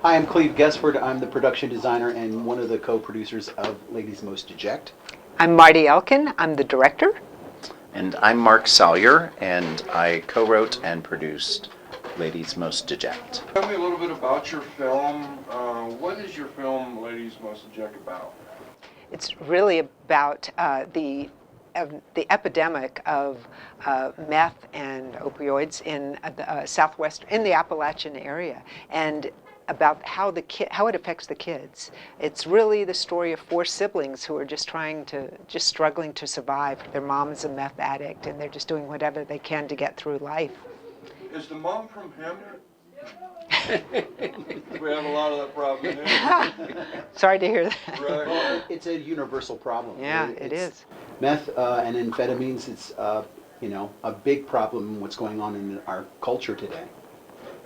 Hi, I'm Cleve Guessford. I'm the production designer and one of the co-producers of Ladies Most Deject. I'm Marty Elkin. I'm the director. And I'm Mark Salyer, and I co-wrote and produced Ladies Most Deject. Tell me a little bit about your film. What is your film, Ladies Most Deject, about? It's really about the epidemic of meth and opioids in the southwest, in the Appalachian area, and about how it affects the kids. It's really the story of 4 siblings who are just struggling to survive. Their mom is a meth addict, and they're just doing whatever they can to get through life. Is the mom from HEMET? We have a lot of that problem here. Sorry to hear that. Right. Well, it's a universal problem. Yeah, It's it is. Meth and amphetamines, it's a big problem in what's going on in our culture today.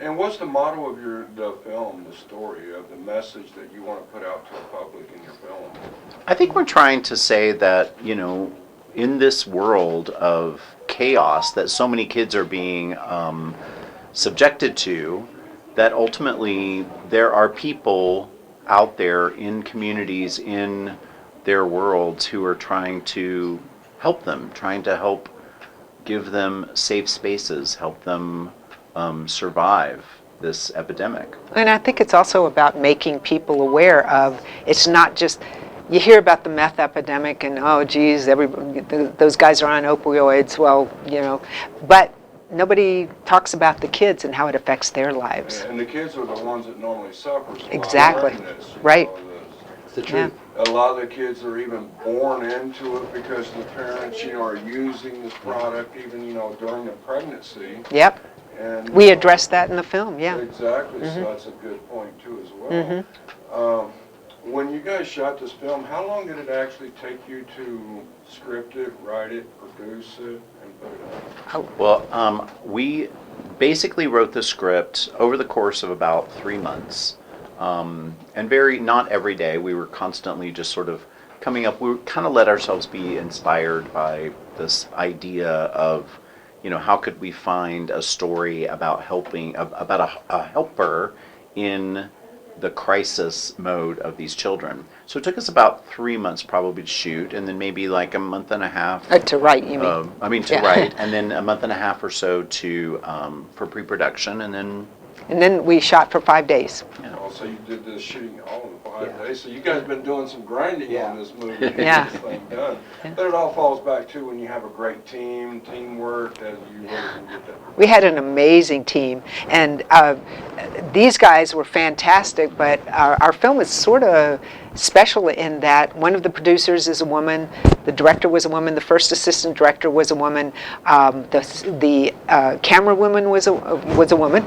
And what's the motto of the film, the story, of the message that you want to put out to the public in your film? I think we're trying to say that, in this world of chaos that so many kids are being subjected to, that ultimately there are people out there in communities, in their worlds, who are trying to help them, trying to help give them safe spaces, help them survive this epidemic. And I think it's also about making people aware of, it's not just, you hear about the meth epidemic and, oh geez, those guys are on opioids, but nobody talks about the kids and how it affects their lives. And the kids are the ones that normally suffer. So Exactly. Right. It's the truth. A lot of the kids are even born into it because the parents, are using this product even, during the pregnancy. Yep. And We address that in the film, yeah. Exactly, so that's a good point too as well. When you guys shot this film, how long did it actually take you to script it, write it, produce it, and put it out? Well, we basically wrote the script over the course of about 3 months. And not every day. We were constantly just sort of coming up. We kind of let ourselves be inspired by this idea of, how could we find a story about a helper in the crisis mode of these children. So it took us about 3 months probably to shoot, and then maybe like a month and a half. To write, you mean? To write, and then a month and a half or so for pre-production, and then. And then we shot for 5 days. Yeah. Oh, so you did this shooting all in 5 days. So you guys have been doing some grinding on this movie to Yeah. get this thing done. But it all falls back to when you have a great teamwork, that you really can get that. We had an amazing team, and these guys were fantastic, but our film is sort of special in that one of the producers is a woman, the director was a woman, the first assistant director was a woman, the camera woman was a woman.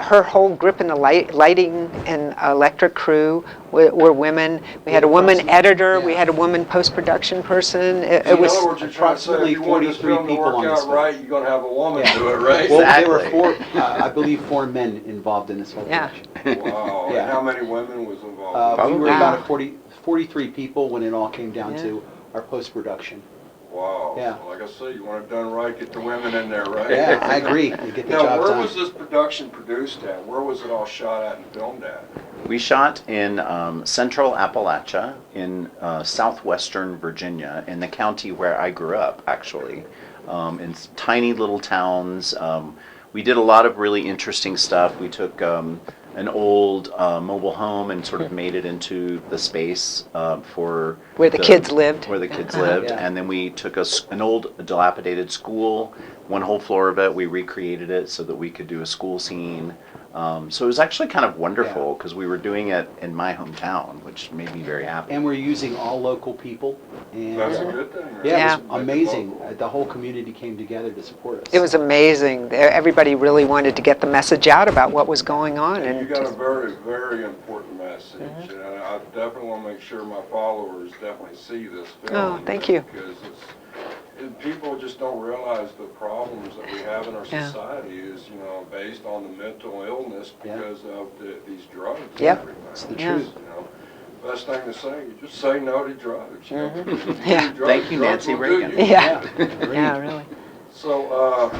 Her whole grip in the lighting and electric crew were women. We had a woman editor, we had a woman post-production person. It was approximately 43 people on this film. Right, you're going to have a woman do it, right? Well, there were 4, I believe 4 men involved in this whole production. Wow, Yeah. and how many women was involved? We were about 43 people when it all came down to our post-production. Wow. Yeah. So like I say, you want it done right, get the women in there, right? Yeah, I agree. We get the job Now, where done. was this production produced at? Where was it all shot at and filmed at? We shot in central Appalachia, in southwestern Virginia, in the county where I grew up, actually, in tiny little towns. We did a lot of really interesting stuff. We took an old mobile home and sort of made it into the space for Where the kids lived. Where the kids lived, Yeah. and then we took an old dilapidated school, one whole floor of it. We recreated it so that we could do a school scene. So it was actually kind of wonderful because we were doing it in my hometown, which made me very happy. And we're using all local people. And That's a good thing, right? yeah, it Yeah. was amazing. The whole community came together to support us. It was amazing. Everybody really wanted to get the message out about what was going on. And you And got a very, very important message. And I definitely want to make sure my followers definitely see this film. Oh, thank you. Because people just don't realize the problems that we have in our Yeah. society is, based on the mental illness because of these drugs and Yep. everything. It's the Yeah. truth. Best thing to say, just say no to drugs. Yeah. Thank you, Nancy Drugs will do Reagan. you. Yeah. Yeah, really. So,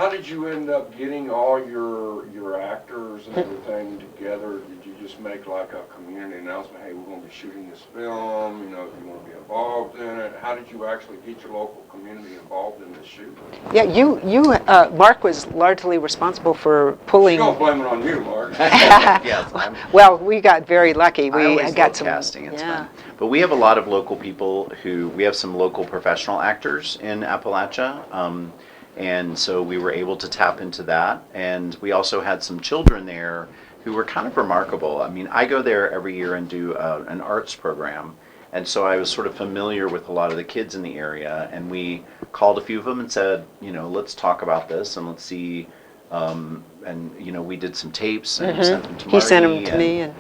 how did you end up getting all your actors and everything together? Did you just make like a community announcement, hey, we're going to be shooting this film, you know, if you want to be involved in it? How did you actually get your local community involved in this shoot? Yeah, Mark was largely responsible for pulling. Don't blame it on you, Mark. Yes, Well, we got very lucky. I We always got love some casting. It's yeah. fun. But we have a lot of local people we have some local professional actors in Appalachia. And so we were able to tap into that. And we also had some children there who were kind of remarkable. I mean, I go there every year and do an arts program. And so I was sort of familiar with a lot of the kids in the area. And we called a few of them and said, you know, let's talk about this and let's see. And, you know, we did some tapes and sent them to Marty. He sent them to me, and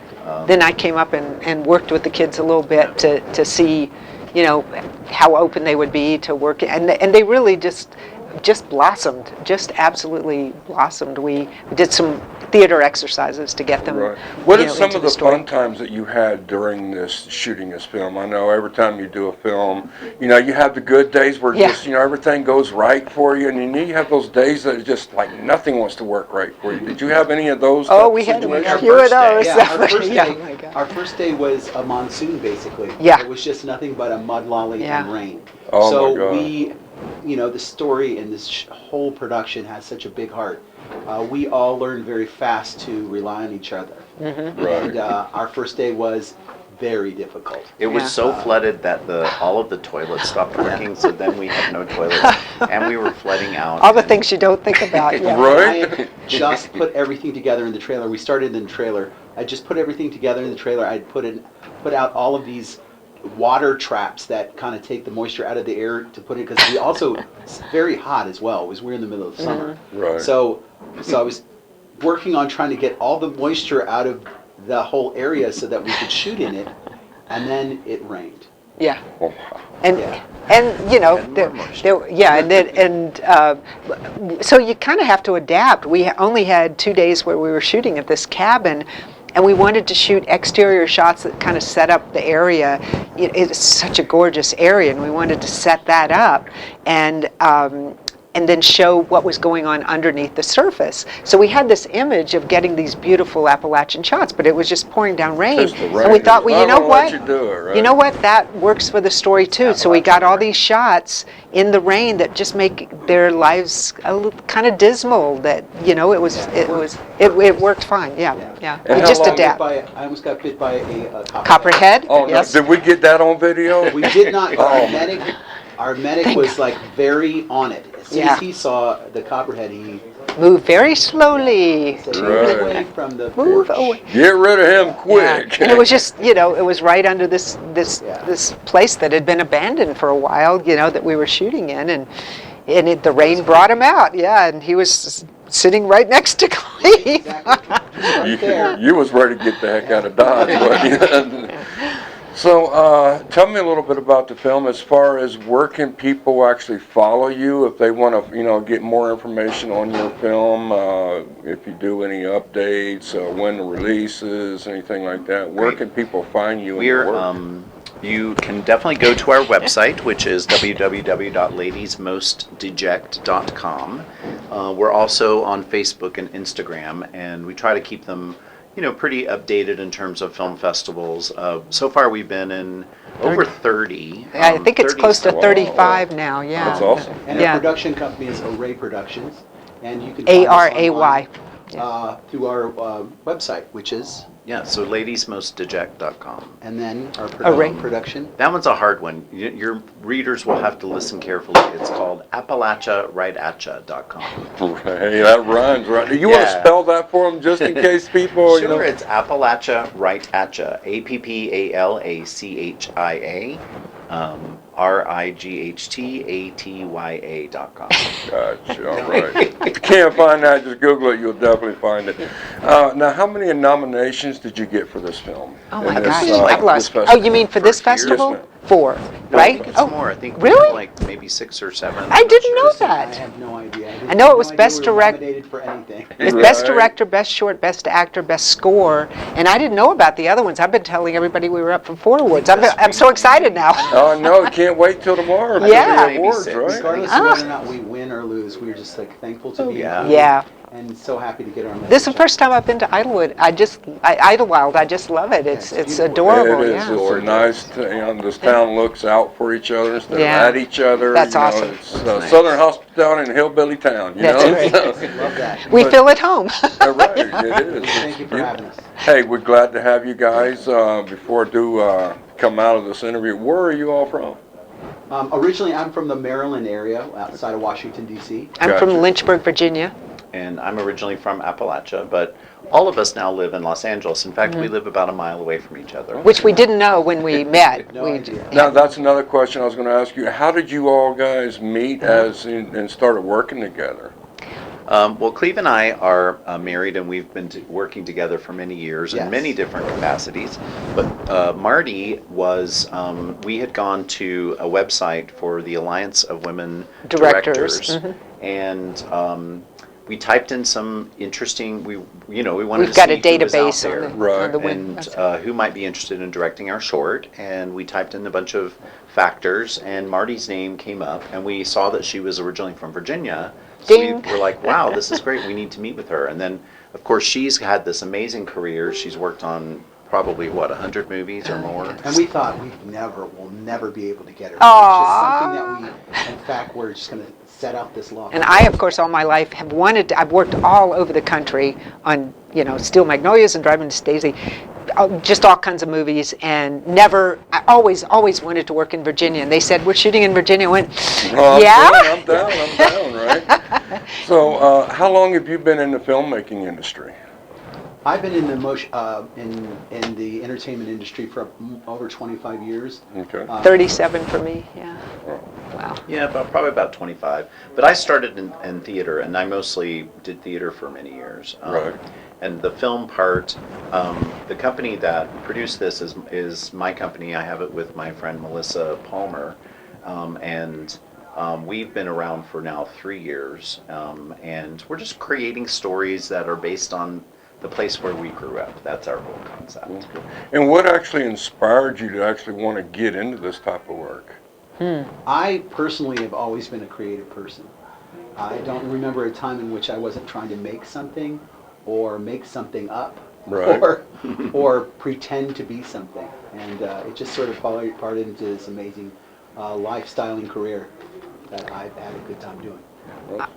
then I came up and worked with the kids a little bit to see, you know, how open they would be to work. And they really just blossomed, just absolutely blossomed. We did some theater exercises to get them. Right. What you are know, some into of the the story. fun times that you had during this shooting this film? I know every time you do a film, you know, you have the good days where Yeah. just, you know, everything goes right for you, and then you have those days that just like nothing wants to work right for you. Did you have any of those? Oh, type we of had situations? a few of those. Yeah, our first Yeah, day, oh my God. our first day was a monsoon, basically. Yeah. It was just nothing but a mud lolly Yeah. and rain. Oh, so my God. we, you know, the story in this whole production has such a big heart. We all learned very fast to rely on each other. Mm-hmm. Right. And our first day was very difficult. It was Yeah. so flooded that all of the toilets stopped working, so then we had no toilets, and we were flooding out. All the things you don't think about. Yeah. Right. I had just put everything together in the trailer. We started in the trailer. I just put everything together in the trailer. I'd put out all of these water traps that kind of take the moisture out of the air to put it, because we also, it's very hot as well. We're in the middle of summer. Right. So I was working on trying to get all the moisture out of the whole area so that we could shoot in it, and then it rained. Yeah. Oh, wow. And Yeah. and you know And more moisture. so you kind of have to adapt. We only had 2 days where we were shooting at this cabin, and we wanted to shoot exterior shots that kind of set up the area. It's such a gorgeous area, and we wanted to set that up and then show what was going on underneath the surface. So we had this image of getting these beautiful Appalachian shots, but it was just pouring down rain. Just the rain. And we thought, well, you I'm know gonna what? let you do it, right? You know what? That works for the story too. So we got all these shots in the rain that just make their lives a little kind of dismal. That, you know, it worked fine. Yeah. And We how just long- adapt. I almost got bit by a Copperhead. Oh, no. Yes. Did we get that on video? We did not. Oh. Our medic was like very on it. As soon Yeah. as he saw the copperhead, he Move very slowly. said, Right. "Move away from the Move porch." away. Get rid of him quick. Yeah. And it was just, you know, it was right under this place that had been abandoned for a while, you know, that we were shooting in, and the rain brought him out. Yeah, and he was sitting right next to Cleve. Exactly. Right there. You was ready to get the heck out of Dodge, wasn't you? So, tell me a little bit about the film. As far as where can people actually follow you if they want to, you know, get more information on your film? If you do any updates, when the releases, anything like that. Where can people find you? and your work? You can definitely go to our website, which is www.ladiesmostdeject.com. We're also on Facebook and Instagram, and we try to keep them, you know, pretty updated in terms of film festivals. So far, we've been in over 30. I think it's 30 close to something. 35 now. Yeah. That's awesome. And Yeah. our production company is Array Productions, and you can find us ARAY. online, through our website, which is, Yeah, so ladiesmostdeject.com. and then our Array. production. That one's a hard one. Your readers will have to listen carefully. It's called AppalachiaRightAtcha.com. Hey, that rhymes, right? Do you want to Yeah. spell that for them just in case people, you know? Sure, it's Appalachia Right Atcha, AppalachiaRightAtya.com. RIGHTATYA.com. Gotcha, all right. If you can't find that, just Google it, you'll definitely find it. Now, how many nominations did you get for this film? Oh in my this, gosh, this I've lost. festival? Oh, you mean for this For years? festival? Yes, ma'am. 4, No, right? I think it's more. I think we really? have like maybe 6 or 7. I didn't know I that. have no idea. I know it was Best we were Direct- nominated for anything. It's Right. Best Director, Best Short, Best Actor, Best Score, and I didn't know about the other ones. I've been telling everybody we were up for 4 awards. I'm so excited now. Oh, no, can't wait till tomorrow. for Yeah. the awards, Maybe right? six. Regardless of whether or not we win or lose, we're just like thankful to be yeah. included Yeah. and so happy to get our message. This is the out. first time I've been to Idyllwild. Idyllwild. I just love it. It's it's adorable. It is. Yeah. It's a nice, this town looks out for each other instead Yeah. of at each other. That's you know, awesome. It's Nice. Southern hospitality in hillbilly town, you That's know? right. So- Love that. We But- feel at home. Right, it is. Thank you for having us. Hey, we're glad to have you guys. Before I do come out of this interview, where are you all from? Originally, I'm from the Maryland area, outside of Washington, D.C. I'm from Gotcha. Lynchburg, Virginia. And I'm originally from Appalachia, but all of us now live in Los Angeles. In fact, we live about a mile away from each other. Which we didn't know when we met. No We- idea. Now, that's another question I was going to ask you. How did you all guys meet and started working together? Well, Cleve and I are married, and we've been working together for many years Yes. in many different capacities. But Marty was, we had gone to a website for the Alliance of Women Directors. Directors, and we typed in some interesting. We wanted We've to got see a who was out database there. on Right. the And web. who might be interested in directing our short, and we typed in a bunch of factors, and Marty's name came up, and we saw that she was originally from Virginia, so Ding. we were like, wow, this is great, we need to meet with her. And then, of course, she's had this amazing career. She's worked on probably, 100 movies or more? And we thought we'll never be able to get her. Aww. It's just something that in fact, we're just going to set out this law. And I, of course, all my life have wanted to, I've worked all over the country on, Steel Magnolias and Driving Miss Daisy, just all kinds of movies, and I always wanted to work in Virginia. And they said, we're shooting in Virginia. I went, Well, yeah? I'm down, right? So, how long have you been in the filmmaking industry? I've been in the in the entertainment industry for over 25 years. Okay. 37 for me, yeah. Wow. Yeah, probably about 25. But I started in theater, and I mostly did theater for many years. Right. And the film part, the company that produced this is my company. I have it with my friend Melissa Palmer, and we've been around for now 3 years, and we're just creating stories that are based on the place where we grew up. That's our whole concept. Okay. And what actually inspired you to actually want to get into this type of work? I personally have always been a creative person. I don't remember a time in which I wasn't trying to make something or make something up, Right. or pretend to be something. And it just sort of parted into this amazing lifestyle and career that I've had a good time doing.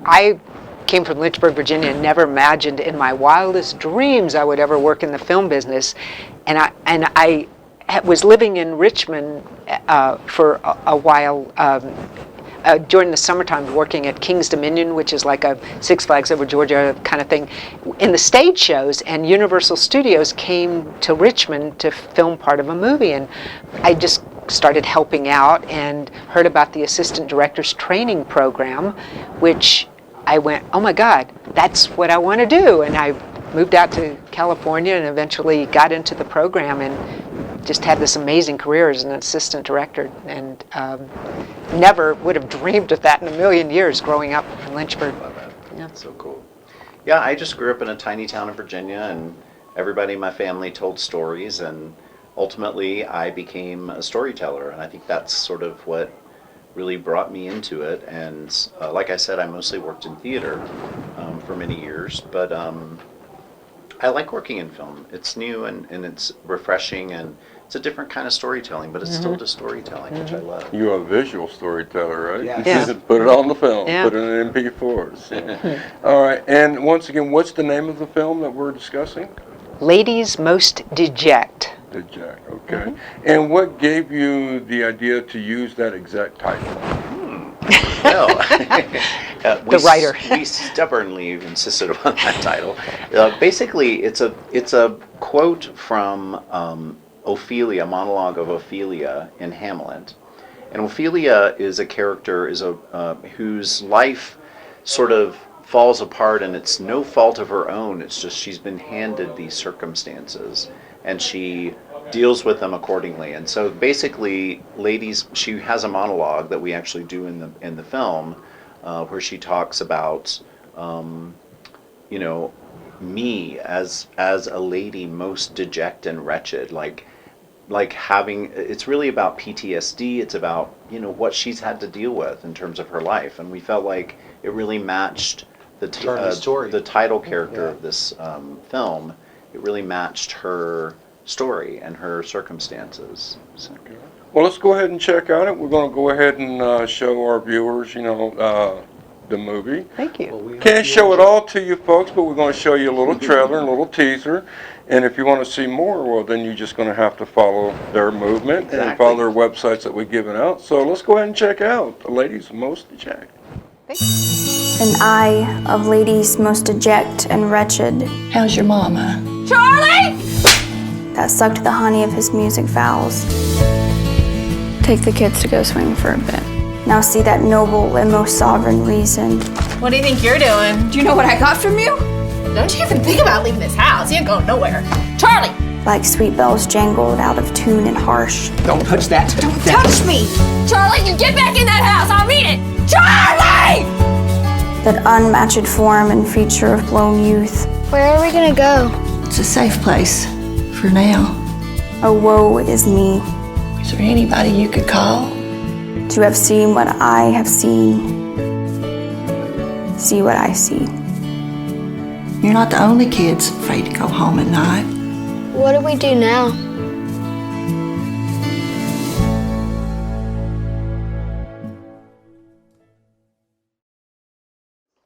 I came from Lynchburg, Virginia, and never imagined in my wildest dreams I would ever work in the film business. And I was living in Richmond for a while during the summertime, working at King's Dominion, which is like a Six Flags Over Georgia kind of thing, in the stage shows. And Universal Studios came to Richmond to film part of a movie, and I just started helping out and heard about the assistant director's training program, which I went, oh my God, that's what I want to do. And I moved out to California and eventually got into the program and just had this amazing career as an assistant director, and never would have dreamed of that in a million years growing up in Lynchburg. Yeah. So cool. Yeah, I just grew up in a tiny town in Virginia, and everybody in my family told stories, and ultimately I became a storyteller, and I think that's sort of what really brought me into it. And like I said, I mostly worked in theater for many years, but I like working in film. It's new and it's refreshing, and it's a different kind of storytelling, but it's still just storytelling, which I love. You're a visual storyteller, right? Yes. Yeah. Put it on the film, Yeah. put it in MP4s. So. All right, and once again, what's the name of the film that we're discussing? Ladies Most Deject. The Jack, okay. And what gave you the idea to use that exact title? Well, The writer. We stubbornly insisted on that title. Basically, it's a quote from Ophelia, a monologue of Ophelia in Hamlet. And Ophelia is a character whose life sort of falls apart, and it's no fault of her own. It's just she's been handed these circumstances, and she deals with them accordingly. And so basically, ladies, she has a monologue that we actually do in the film, where she talks about, you know, me as a lady most deject and wretched, like having, it's really about PTSD. It's about, you know, what she's had to deal with in terms of her life, and we felt like it really matched the title character of this film. It really matched her story and her circumstances. So. Okay. Well, let's go ahead and check out it. We're going to go ahead and show our viewers, you know, the movie. Thank you. Well, Can't show it all to you folks, but we're going to show you a little trailer, a little teaser. And if you want to see more, well, then you're just going to have to follow their movement and Exactly. follow their websites that we've given out. So let's go ahead and check out The Ladies Most Deject. An eye of ladies most deject and wretched How's your mama? Charlie! That sucked the honey of his music vows. Take the kids to go swing for a bit. Now see that noble and most sovereign reason. What do you think you're doing? Do you know what I got from you? Don't you even think about leaving this house. You ain't going nowhere. Charlie! Like sweet bells jangled out of tune and harsh. Don't touch that. Don't touch me! Charlie, you get back in that house! I mean it! Charlie! That unmatched form and feature of blown youth. Where are we gonna go? It's a safe place for now. Oh, woe is me Is there anybody you could call? to have seen what I have seen. See what I see. You're not the only kids afraid to go home at night. What do we do now?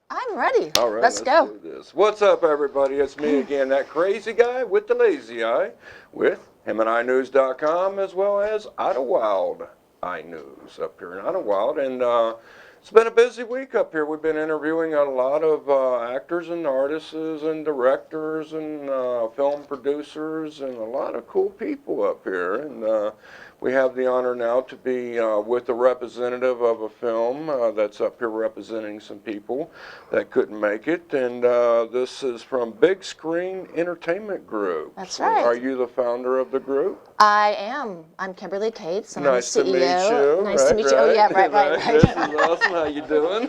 I'm ready. All right, Let's go. do this. What's up, everybody? It's me again, that crazy guy with the lazy eye, with HEMET as well as Idyllwild iNews up here in Idyllwild. And it's been a busy week up here. We've been interviewing a lot of actors and artists and directors and film producers and a lot of cool people up here. And we have the honor now to be with a representative of a film that's up here representing some people that couldn't make it. And this is from Big Screen Entertainment Group. That's So right. Are you the founder of the group? I am. I'm Kimberly Cates, and Nice I'm to the CEO. meet you. Nice to meet you. Oh, yeah, right. This is awesome. How you doing?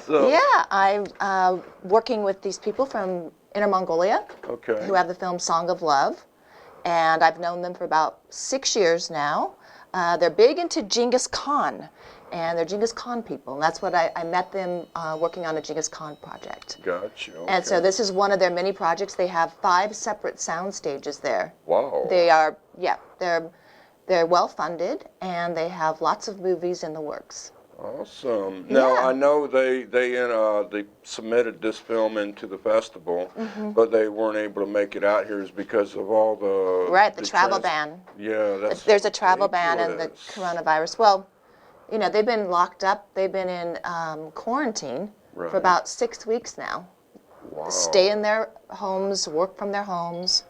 So, Yeah, I'm working with these people from Inner Mongolia okay. who have the film Song of Love, and I've known them for about 6 years now. They're big into Genghis Khan, and they're Genghis Khan people, and that's what I met them working on a Genghis Khan project. Gotcha. Okay. And so this is one of their many projects. They have 5 separate sound stages there. Wow. They are, yeah, they're well funded, and they have lots of movies in the works. Awesome. Now Yeah. I know they submitted this film into the festival, but they weren't able to make it out here is because of all the Right, the travel ban. Yeah, that's There's a travel ban and the ridiculous. coronavirus. Well, you know, they've been locked up. They've been in quarantine Right. for about 6 weeks now. Wow. Stay in their homes, work from their homes.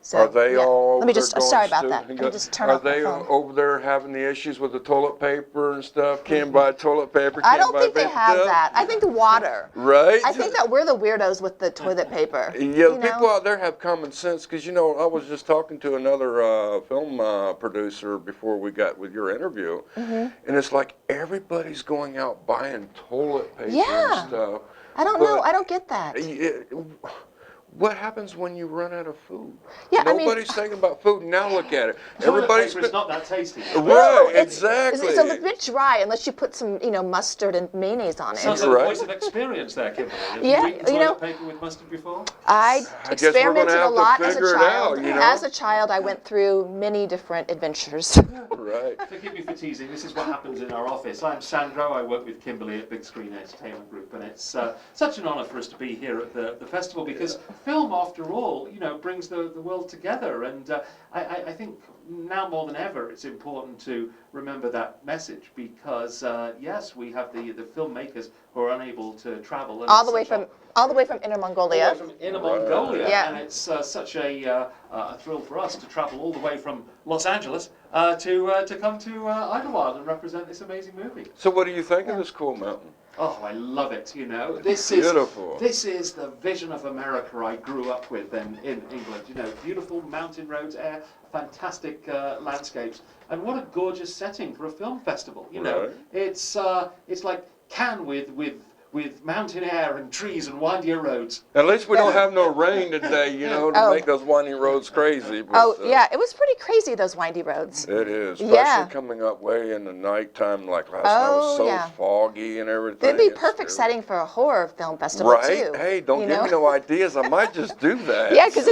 So, Are they yeah. all? Let me they're just. going Sorry about to- that. Let me just turn Are off my they phone. over there having the issues with the toilet paper and stuff? Can't buy toilet paper. I Can't don't buy think they paper have towels? that. I think the water. Right. I think that we're the weirdos with the toilet paper. Yeah, you the people know? out there have common sense because, you know, I was just talking to another film producer before we got with your interview, and it's like everybody's going out buying toilet paper Yeah. and stuff. I don't know. I don't get that. What happens when you run out of food? Yeah, I mean- Nobody's thinking about food. Now look at it. Everybody's It's not that tasty. right, It's- exactly. It's a bit dry unless you put some, you know, mustard and mayonnaise on it. Sounds like Right. a voice of experience there, Kimberly. Have Yeah, you eaten you know- toilet paper with mustard before? I guess we're gonna experimented have a to lot as a figure it child. out, you know? As a child, I went through many different adventures. Right. Forgive me for teasing. This is what happens in our office. I'm Sandro. I work with Kimberly at Big Screen Entertainment Group, and it's such an honour for us to be here at the festival because film, after all, you know, brings the world together. And I think now more than ever, it's important to remember that message because yes, we have the filmmakers who are unable to travel. And all it's the way such a- from Inner Mongolia. all the way from Inner Mongolia, Yeah. and it's such a thrill for us to travel all the way from Los Angeles to come to Idyllwild and represent this amazing movie. So what do you think of this cool mountain? Oh, I love it. Beautiful. This is the vision of America I grew up with in England. Beautiful mountain roads, air, fantastic landscapes, and what a gorgeous setting for a film festival. Right. It's like Cannes with mountain air and trees and windier roads. At least we don't have no rain today, to make those winding roads crazy. But, yeah, it was pretty crazy, those windy roads. It is, especially coming up way in the nighttime like last night. It was so foggy and everything. It'd be perfect setting for a horror film festival, too. Right? Hey, don't give me no ideas. I might just do that. Yeah, because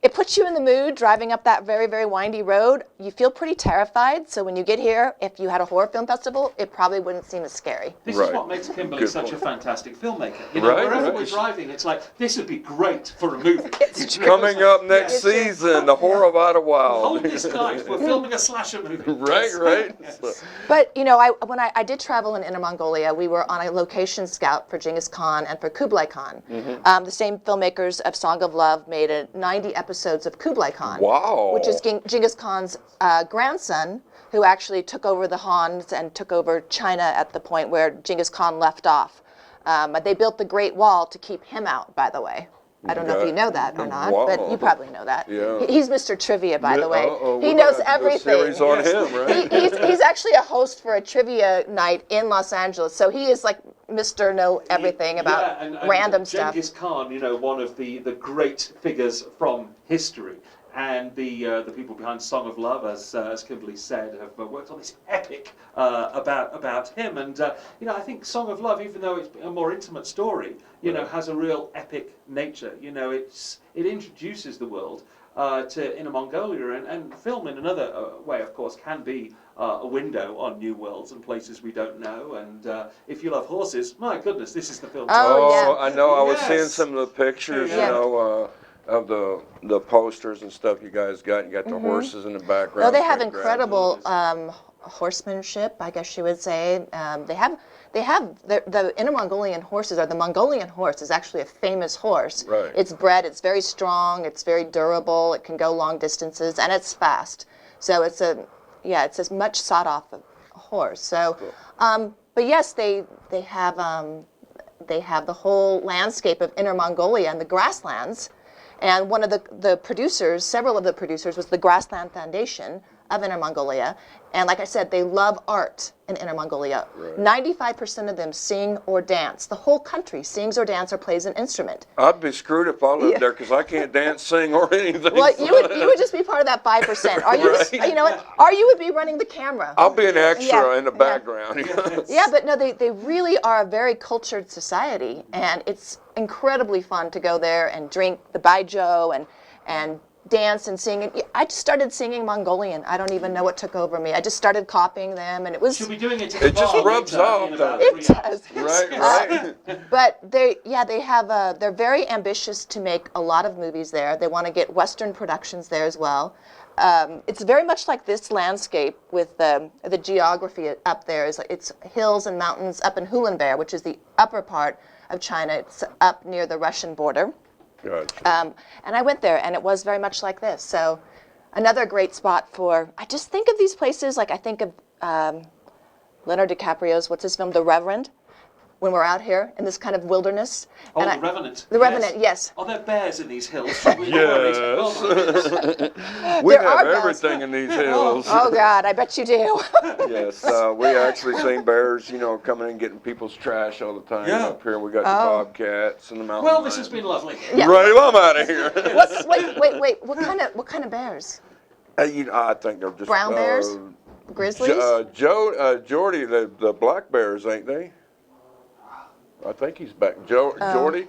it puts you in the mood driving up that very, very windy road. You feel pretty terrified, so when you get here, if you had a horror film festival, it probably wouldn't seem as scary. This is what makes Kimberly such a fantastic filmmaker. Wherever we're driving, it's like, this would be great for a movie. It's true. Coming up next season, The Horror of Idyllwild. Hold this knife, we're filming a slasher movie. Right. Yes. But, when I did travel in Inner Mongolia, we were on a location scout for Genghis Khan and for Kublai Khan. The same filmmakers of Song of Love made 90 episodes of Kublai Khan, which is Genghis Khan's grandson, who actually took over the Hans and took over China at the point where Genghis Khan left off. They built the Great Wall to keep him out, by the way. I don't know if you know that or not, but you probably know that. Yeah. He's Mr. Trivia, by the way. He knows everything. Series on him, right? He's actually a host for a trivia night in Los Angeles, so he is like Mr. Know Everything about random stuff. Genghis Khan, one of the great figures from history. And the people behind Song of Love, as Kimberly said, have worked on this epic about him. And I think Song of Love, even though it's a more intimate story, has a real epic nature. It introduces the world to Inner Mongolia, and film in another way, of course, can be a window on new worlds and places we don't know. And if you love horses, my goodness, this is the film. I know. I was seeing some of the pictures, of the posters and stuff you guys got. You got the horses in the background. Oh, they have incredible horsemanship, I guess you would say. They have the Inner Mongolian horses, or the Mongolian horse is actually a famous horse. Right. It's bred, it's very strong, it's very durable, it can go long distances, and it's fast. So it's a much sought after horse. So, but yes, they have the whole landscape of Inner Mongolia and the grasslands. And one of the producers, several of the producers, was the Grassland Foundation of Inner Mongolia. And like I said, they love art in Inner Mongolia. Right. 95% of them sing or dance. The whole country sings or dances or plays an instrument. I'd be screwed if I lived there, because I can't dance, sing, or anything. Well, you would just be part of that 5%. Or you know what? Or you would be running the camera. I'll be an extra in the background. Yeah, but no, they really are a very cultured society, and it's incredibly fun to go there and drink the baijiu and dance and sing. I just started singing Mongolian. I don't even know what took over me. I just started copying them, and it was. Should be doing it. It just rubs off. It does. Right. But they're very ambitious to make a lot of movies there. They want to get Western productions there as well. It's very much like this landscape with the geography up there. It's hills and mountains up in Hulunbuir, which is the upper part of China. It's up near the Russian border. Gotcha. And I went there, and it was very much like this. So another great spot I just think of these places, like I think of Leonardo DiCaprio's, what's his film, The Reverend, when we're out here in this kind of wilderness. Oh, The Revenant. The Revenant, yes. Are there bears in these hills? Yes. We have everything in these hills. Oh, God, I bet you do. Yes, we actually seen bears, coming in getting people's trash all the time up here. We got the bobcats and the mountain lions. This has been lovely. Yeah. Right, well, I'm out of here. Wait. What kind of bears? I think they're just brown bears, grizzlies. Jordy, the black bears, ain't they? I think he's back. Jordy?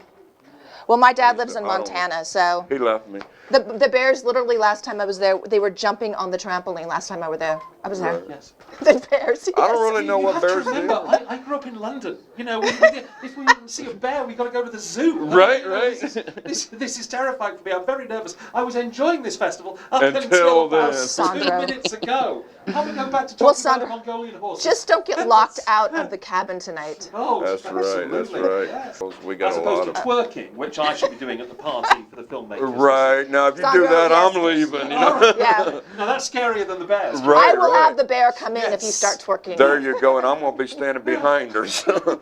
Well, my dad lives in Montana, so... He left me. The bears, literally, last time I was there, they were jumping on the trampoline last time I was there. Right. Yes. The bears, yes. I don't really know what bears do. I grew up in London. If we see a bear, we've got to go to the zoo. Right. This is terrifying for me. I'm very nervous. I was enjoying this festival up until about then. 2 minutes ago. How we go back to Well, talking Sandra, about Mongolian horses? just don't get locked out of the cabin tonight. Oh, That's right, that's absolutely, right. yes. We got As a opposed lot to of... twerking, which I should be doing at the party for the filmmakers. Right, now if you do Sandra, that, yes. I'm leaving, you Oh, know? Yeah. now that's scarier than the bears. Right. I will have the bear come in if you Yes. start twerking. There you go, and I'm going to be standing behind her. So.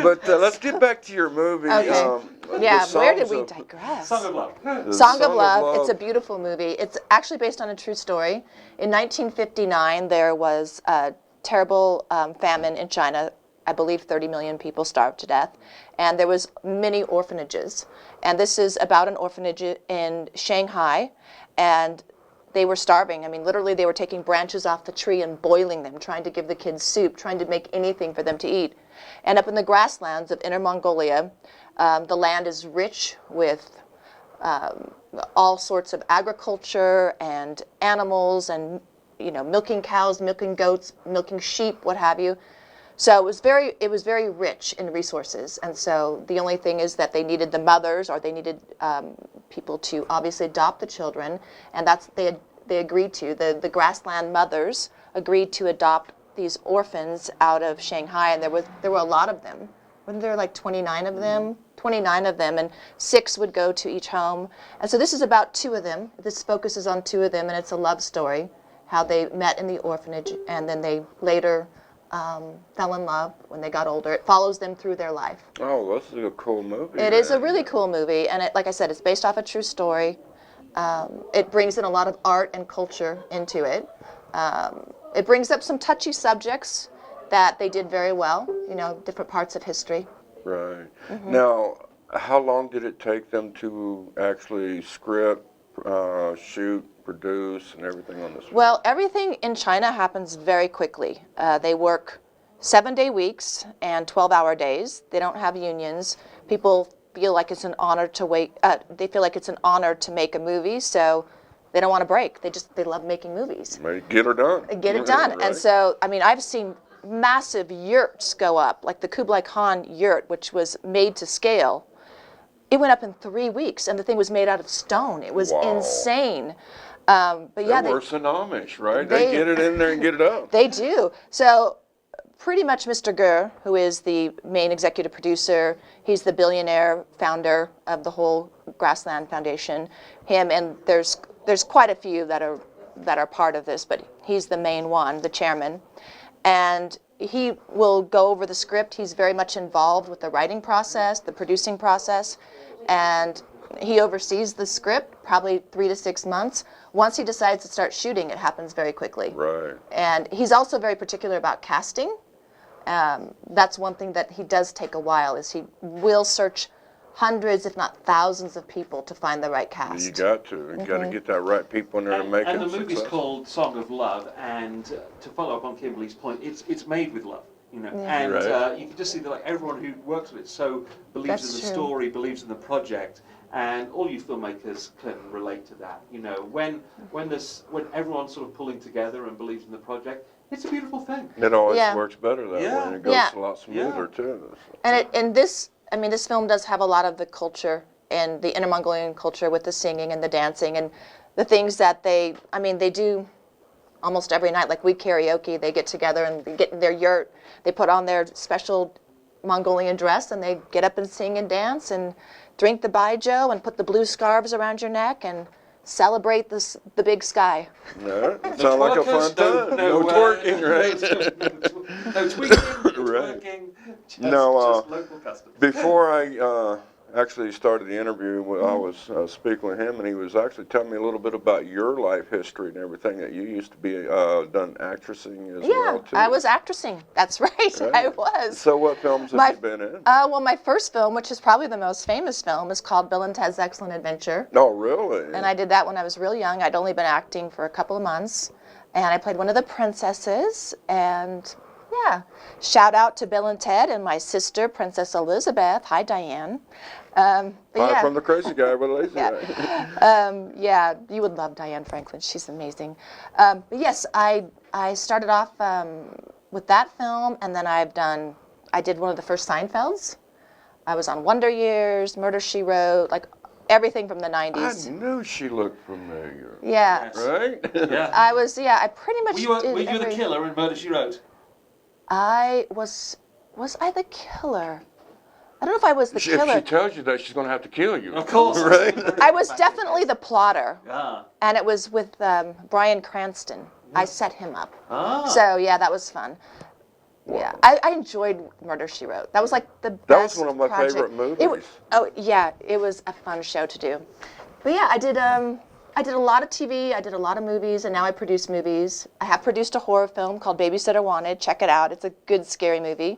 But let's get back to your movie. Okay. The Yeah, where did Songs we of- digress? Song of Love. the Song of Love. It's a beautiful movie. It's actually based on a true story. In 1959, there was a terrible famine in China. I believe 30 million people starved to death. And there was many orphanages. And this is about an orphanage in Shanghai. And they were starving. I mean, literally, they were taking branches off the tree and boiling them, trying to give the kids soup, trying to make anything for them to eat. And up in the grasslands of Inner Mongolia, the land is rich with all sorts of agriculture and animals and, you know, milking cows, milking goats, milking sheep, what have you. So it was very rich in resources. And so the only thing is that they needed the mothers, or they needed people to obviously adopt the children, and that's they agreed to. The grassland mothers agreed to adopt these orphans out of Shanghai, and there were a lot of them. Wasn't there like 29 of them? 29 of them, and 6 would go to each home. And so this is about 2 of them. This focuses on 2 of them, and it's a love story, how they met in the orphanage, and then they later fell in love when they got older. It follows them through their life. Oh, this is a cool movie. It is a really cool movie, and like I said, it's based off a true story. It brings in a lot of art and culture into it. It brings up some touchy subjects that they did very well, you know, different parts of history. Right. Now, how long did it take them to actually script, shoot, produce, and everything on this? Well, everything in China happens very quickly. They work 7-day weeks and 12-hour days. They don't have unions. People feel like it's an honor to they feel like it's an honor to make a movie, so they don't want to break. They love making movies. Get her done. Get it done. Right. And so, I mean, I've seen massive yurts go up, like the Kublai Khan yurt, which was made to scale. It went up in 3 weeks, and the thing was made out of stone. It was insane. But yeah, They're worse than Amish, right? They get it in there and get it up. They do. So pretty much Mr. Gurr, who is the main executive producer, he's the billionaire founder of the whole Grassland Foundation. Him, and there's quite a few that are part of this, but he's the main one, the chairman. And he will go over the script. He's very much involved with the writing process, the producing process, and he oversees the script probably 3 to 6 months. Once he decides to start shooting, it happens very quickly. Right. And he's also very particular about casting. That's one thing that he does take a while, is he will search hundreds, if not thousands, of people to find the right cast. You got to. You got to get that right people in there and make it And the movie's successful. called Song of Love, and to follow up on Kimberly's point, it's made with love. You know, Yeah. and Right. you can just see that like everyone who works with it so believes That's in the true. story, believes in the project, and all you filmmakers can relate to that. You know, when everyone's sort of pulling together and believes in the project, it's a beautiful thing. It always Yeah. works better that Yeah. way, and it goes Yeah. a lot smoother too. And this film does have a lot of the culture and the Inner Mongolian culture with the singing and the dancing and the things that they do almost every night. Like we karaoke, they get together and they get in their yurt, they put on their special Mongolian dress and they get up and sing and dance and drink the baijiu and put the blue scarves around your neck and celebrate the big sky. Yeah, sounds like a fun time. No twerking, right? No tweaking, no Right. twerking, just local customs. Before I actually started the interview, I was speaking with him, and he was actually telling me a little bit about your life history and everything, that you used to be done actressing as well, too. I was actressing. That's right. I was. So what films have you been in? Well, my first film, which is probably the most famous film, is called Bill and Ted's Excellent Adventure. Oh, really? And I did that when I was real young. I'd only been acting for a couple of months. And I played one of the princesses. And yeah, shout out to Bill and Ted and my sister, Princess Elizabeth. Hi, Diane. Hi from the crazy guy with a lazy eye. Yeah, you would love Diane Franklin. She's amazing. But yes, I started off with that film, and then I did one of the first Seinfelds. I was on Wonder Years, Murder, She Wrote, like everything from the I 90s. knew she looked familiar. Yeah. Yes. Right? Yeah. I pretty much Were you, did were you the every- killer in Murder, She Wrote? was I the killer? I don't know if I was the If killer. she tells you that, she's going to have to kill you. Of course. Right? I was definitely the plotter, Ah. and it was with Bryan Cranston. I set him up. Ah. So yeah, that was fun. Yeah, I enjoyed Murder, She Wrote. That was like the best That was one of my project. favorite movies. Oh yeah, it was a fun show to do. But yeah, I did a lot of TV, I did a lot of movies, and now I produce movies. I have produced a horror film called Babysitter Wanted. Check it out. It's a good scary movie,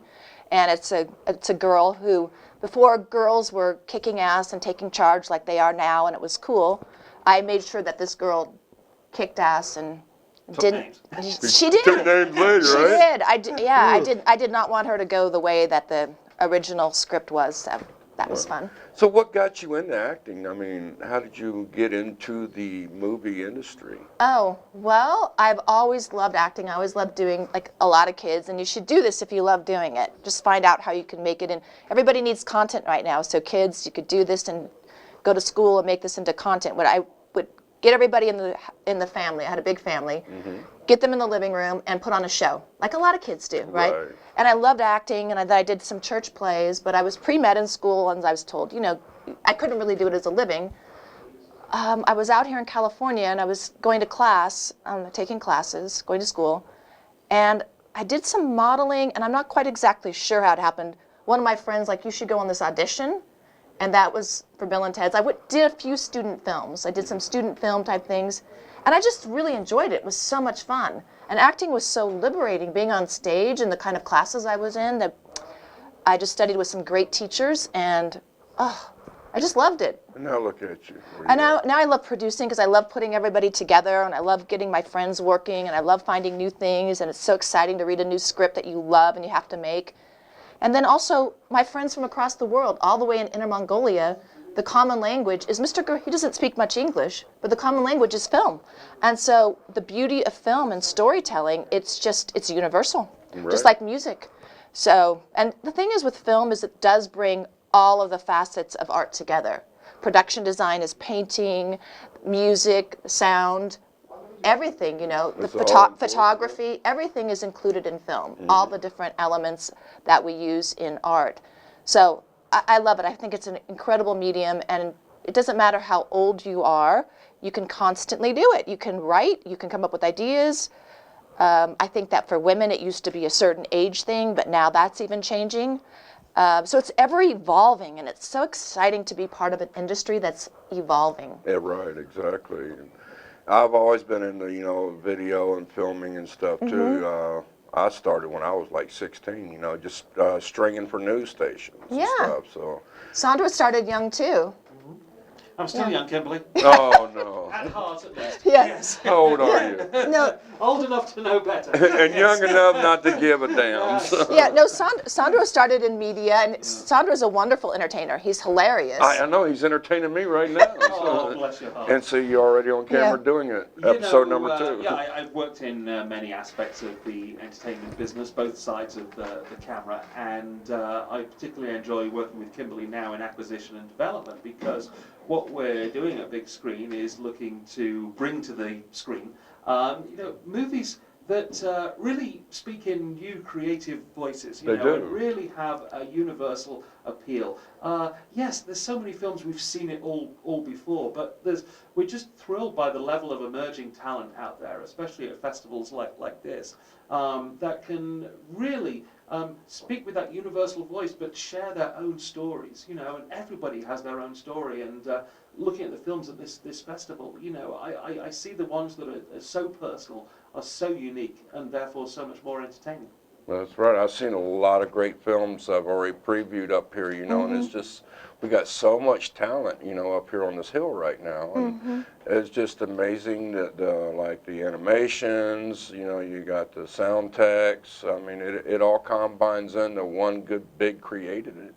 and it's a girl who, before girls were kicking ass and taking charge like they are now, and it was cool. I made sure that this girl kicked ass and didn't. She did. 2 names later, She right? did. I did not want her to go the way that the original script was. So that was fun. So what got you into acting? I mean, how did you get into the movie industry? Oh, well, I've always loved acting. I always loved doing, like a lot of kids, and you should do this if you love doing it. Just find out how you can make it in. Everybody needs content right now, so kids, you could do this and go to school and make this into content. What I would get everybody in the family. I had a big family. Get them in the living room and put on a show, like a lot of kids do, right? And I loved acting, and I did some church plays, but I was pre-med in school, and I was told, you know, I couldn't really do it as a living. I was out here in California, and I was going to class, taking classes, going to school, and I did some modeling, and I'm not quite exactly sure how it happened. One of my friends, like, you should go on this audition, and that was for Bill and Ted's. Did a few student films. I did some student film type things, and I just really enjoyed it. It was so much fun. And acting was so liberating, being on stage and the kind of classes I was in. That I just studied with some great teachers, and I just loved it. And now look at you. And now I love producing because I love putting everybody together, and I love getting my friends working, and I love finding new things, and it's so exciting to read a new script that you love and you have to make. And then also, my friends from across the world, all the way in Inner Mongolia, the common language is he doesn't speak much English, but the common language is film. And so the beauty of film and storytelling, it's universal, just like music. So, and the thing is with film is it does bring all of the facets of art together. Production design is painting, music, sound, everything, you know, the photography, everything is included in film, all the different elements that we use in art. So I love it. I think it's an incredible medium, and it doesn't matter how old you are, you can constantly do it. You can write, you can come up with ideas. I think that for women it used to be a certain age thing, but now that's even changing. So it's ever evolving, and it's so exciting to be part of an industry that's evolving. Yeah, right, exactly. And I've always been into, you know, video and filming and stuff too. I started when I was like 16, you know, just stringing for news stations and stuff. So Sandra started young too. I'm still young, Kimberly. Oh, no. At heart, at least. Yes. How old are you? No. Old enough to know better. And young enough not to give a damn. So. Yeah, no, Sandro started in media, and Sandro's a wonderful entertainer. He's hilarious. I know, he's entertaining me right now. Oh, bless your heart. And so you're already on camera doing it, episode number 2. Yeah, I've worked in many aspects of the entertainment business, both sides of the camera, and I particularly enjoy working with Kimberly now in acquisition and development, because what we're doing at Big Screen is looking to bring to the screen, you know, movies that really speak in new creative voices, you know, and really have a universal appeal. Yes, there's so many films we've seen it all before, but we're just thrilled by the level of emerging talent out there, especially at festivals like this, that can really speak with that universal voice, but share their own stories, you know, and everybody has their own story. And looking at the films at this festival, you know, I see the ones that are so personal, are so unique, and therefore so much more entertaining. That's right. I've seen a lot of great films I've already previewed up here, you know, and it's just, we got so much talent, you know, up here on this hill right now. And it's just amazing that, like, the animations, you know, you got the sound techs. I mean, it all combines into one good, big creativity.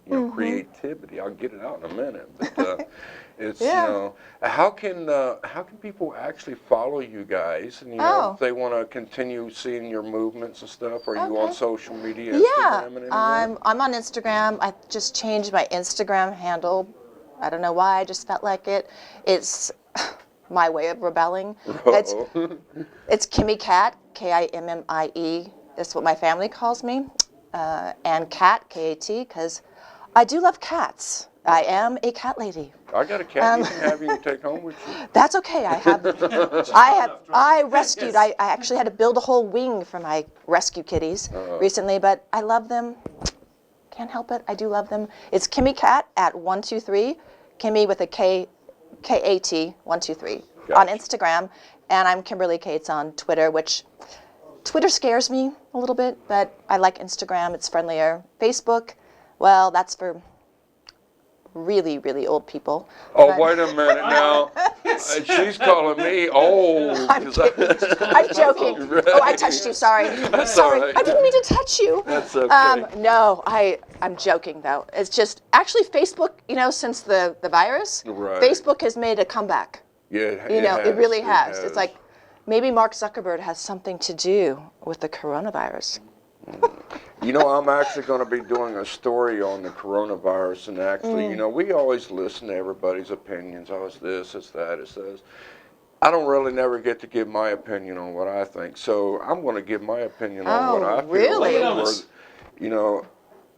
I'll get it out in a minute. But it's, you know, how can people actually follow you guys? And, you know, if they want to continue seeing your movements and stuff, are you on social media? Yeah, Instagram and I'm on Instagram. I just changed my Instagram handle I don't know why. I just felt like it. It's my way of rebelling. It's Kimmy Cat, Kimmie. That's what my family calls me. And Cat, K-A-T, because I do love cats. I am a cat lady. I got a cat you can have, you can take home with you. That's okay. I rescued. I actually had to build a whole wing for my rescue kitties recently, but I love them. Can't help it. I do love them. It's Kimmy Cat at 123, Kimmy with a K-A-T 123 on Instagram, and I'm Kimberly Cates on Twitter, which Twitter scares me a little bit, but I like Instagram. It's friendlier. Facebook, well, that's for really, really old people. Oh, wait a minute now. She's calling me old. I'm joking. Oh, I touched you. Sorry. That's Sorry. all right. I didn't mean to touch you. That's okay. No, I'm joking though. It's just actually Facebook. Since the virus, Right. Facebook has made a comeback. Yeah, It really has. It's like maybe Mark Zuckerberg has something to do with the coronavirus. I'm actually going to be doing a story on the coronavirus, and actually, we always listen to everybody's opinions. Oh, it's this, it's that, it's this. I don't really never get to give my opinion on what I think, so I'm going to give my opinion on what I feel. Really?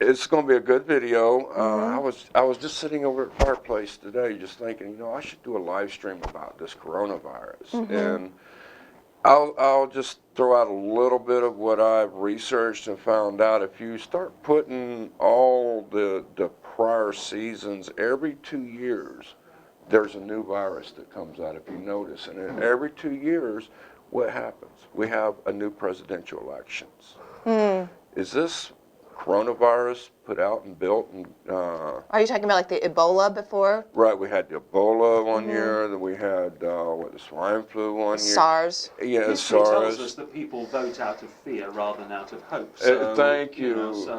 It's going to be a good video. I was just sitting over at the fireplace today, just thinking, I should do a live stream about this coronavirus, and I'll just throw out a little bit of what I've researched and found out. If you start putting all the prior seasons, every 2 years, there's a new virus that comes out, if you notice. And then every 2 years, what happens? We have a new presidential elections. Is this coronavirus put out and built? And Are you talking about like the Ebola before? Right, we had the Ebola one year, then we had the swine flu one year. SARS. Yeah, History SARS. tells us that people vote out of fear rather than out of hope. So, thank you.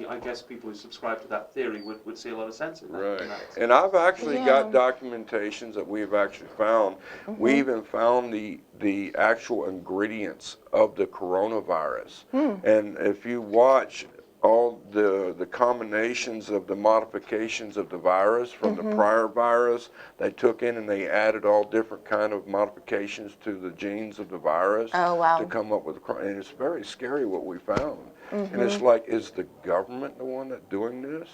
I guess people who subscribe to that theory would see a lot of sense in that. Right, and I've actually got documentations that we've actually found. We even found the actual ingredients of the coronavirus. And if you watch all the combinations of the modifications of the virus from the prior virus, they took in and they added all different kind of modifications to the genes of the virus to come up with and it's very scary what we found. And it's like, is the government the one that's doing this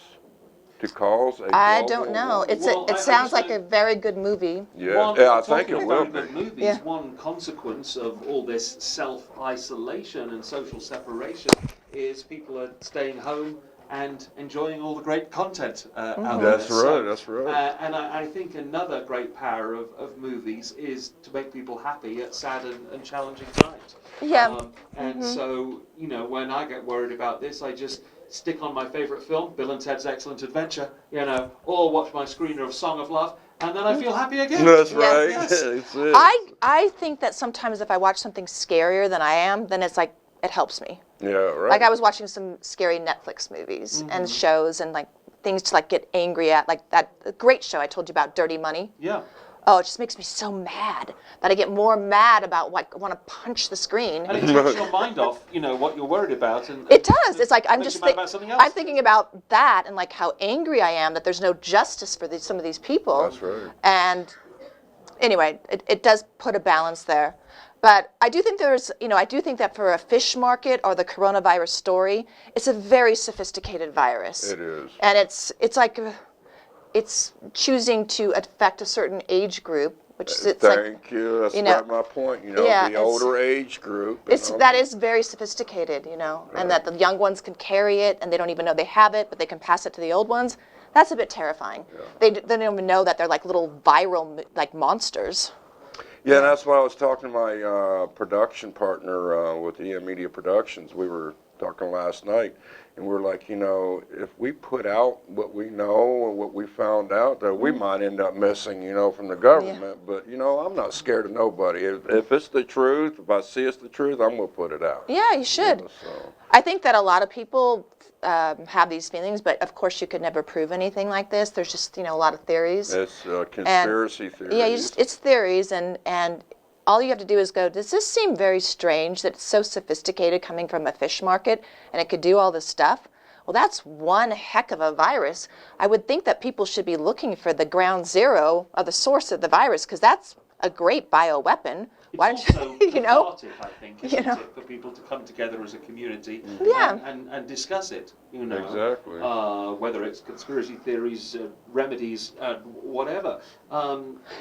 to cause a I don't know. It sounds like a very good movie. I think it will be. Good movies, one consequence of all this self-isolation and social separation is people are staying home and enjoying all the great content out there. That's right. And I think another great power of movies is to make people happy at sad and challenging times. And so, when I get worried about this, I just stick on my favourite film, Bill and Ted's Excellent Adventure, or watch my screener of Song of Love, and then I feel happy again. That's right. Yes. I think that sometimes if I watch something scarier than I am, then it's like, it helps me. Yeah, right. Like I was watching some scary Netflix movies and shows and like things to like get angry at, like that great show I told you about, Dirty Money. Yeah. Oh, it just makes me so mad that I get more mad about I want to punch the screen. And it takes your mind off, what you're worried about. And it does. It's like I'm thinking about that and like how angry I am that there's no justice for some of these people. That's right. And anyway, it does put a balance there. But I do think I do think that for a fish market or the coronavirus story, it's a very sophisticated virus. It is. And it's like, it's choosing to affect a certain age group, which is Thank you. That's right my point. The older age group. That is very sophisticated, and that the young ones can carry it and they don't even know they have it, but they can pass it to the old ones. That's a bit terrifying. They don't even know that they're like little viral like monsters. Yeah, and that's why I was talking to my production partner with EM Media Productions. We were talking last night, and we're like, if we put out what we know and what we found out, that we might end up missing, from the government. But, I'm not scared of nobody. If it's the truth, if I see it's the truth, I'm going to put it out. Yeah, you should. I think that a lot of people have these feelings, but of course you could never prove anything like this. There's just, a lot of theories. It's conspiracy theories. Yeah, it's theories, and all you have to do is go, does this seem very strange that it's so sophisticated coming from a fish market and it could do all this stuff? well, that's one heck of a virus. I would think that people should be looking for the ground zero of the source of the virus, because that's a great bioweapon. It's Why also don't you know? cathartic, I think, isn't it, for people to come together as a community Yeah. and discuss it, you know. Exactly. Whether it's conspiracy theories, remedies, whatever.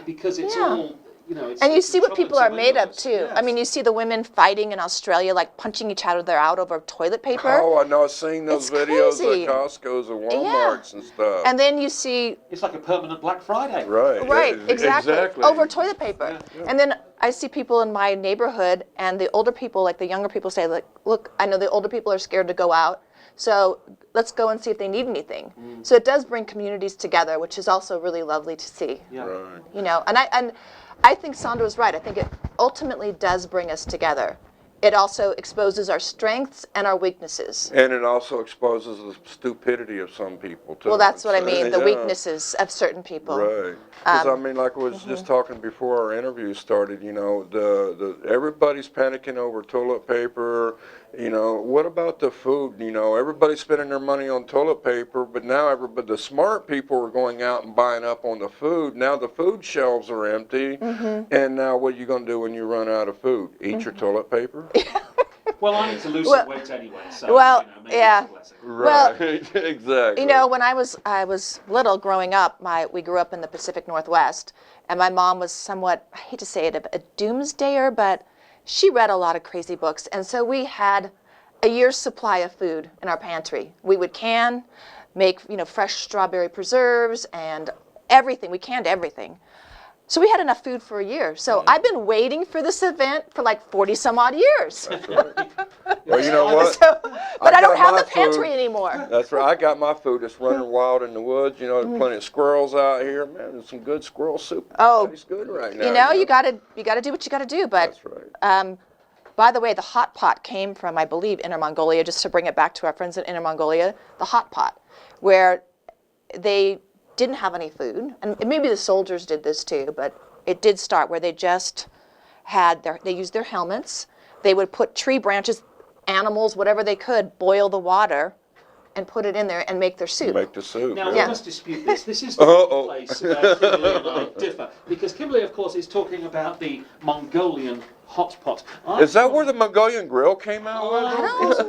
Because it's Yeah. all, you know, it's... And you it's see the what people troubles are of made of ignorance. too. Yes. I mean, you see the women fighting in Australia, like punching each other out over toilet paper. Oh, I know. I've seen those It's videos crazy. at Costco's and Walmart's and stuff. And then you see, It's like a permanent Black Friday. right, exactly, Exactly. over toilet paper. Yeah. And then I see people in my neighborhood, and the older people, like the younger people, say, like, look, I know the older people are scared to go out, so let's go and see if they need anything. So it does bring communities together, which is also really lovely to see. Yeah. Right. You know, and I think Sandra's right. I think it ultimately does bring us together. It also exposes our strengths and our weaknesses. And it also exposes the stupidity of some people, too. Well, that's what I mean, the Yeah. weaknesses of certain people. Right. Because, I mean, like I was just talking before our interview started, you know, everybody's panicking over toilet paper. You know, what about the food? You know, everybody's spending their money on toilet paper, but now the smart people are going out and buying up on the food. Now the food shelves are empty. And now what are you going to do when you run out of food? Eat your toilet paper? Well, I need to lose some weight anyway, so, well, you know, maybe yeah. it's a blessing. Right. Well, Exactly. You know, when I was little growing up, we grew up in the Pacific Northwest, and my mom was somewhat, I hate to say it, a doomsdayer, but she read a lot of crazy books, and so we had a year's supply of food in our pantry. We would make, you know, fresh strawberry preserves and everything. We canned everything. So we had enough food for a year. So I've been waiting for this event for like 40 some odd years. That's right. Well, you know what? But I don't got have my the pantry food. anymore. That's right. I got my food that's running wild in the woods. You know, there's plenty of squirrels out here. Man, there's some good squirrel soup. Oh, Tastes good right now. You know, you gotta do what you gotta do. But That's right. by the way, the hot pot came from, I believe, Inner Mongolia. Just to bring it back to our friends in Inner Mongolia, the hot pot, where they didn't have any food, and maybe the soldiers did this too, but it did start where they just they used their helmets. They would put tree branches, animals, whatever they could, boil the water and put it in there and make their soup. Make the soup. Now, yeah. we must dispute this. This is the place where Kimberly and I differ. Because Kimberly, of course, is talking about the Mongolian hot pot. Is that where the Mongolian grill came out?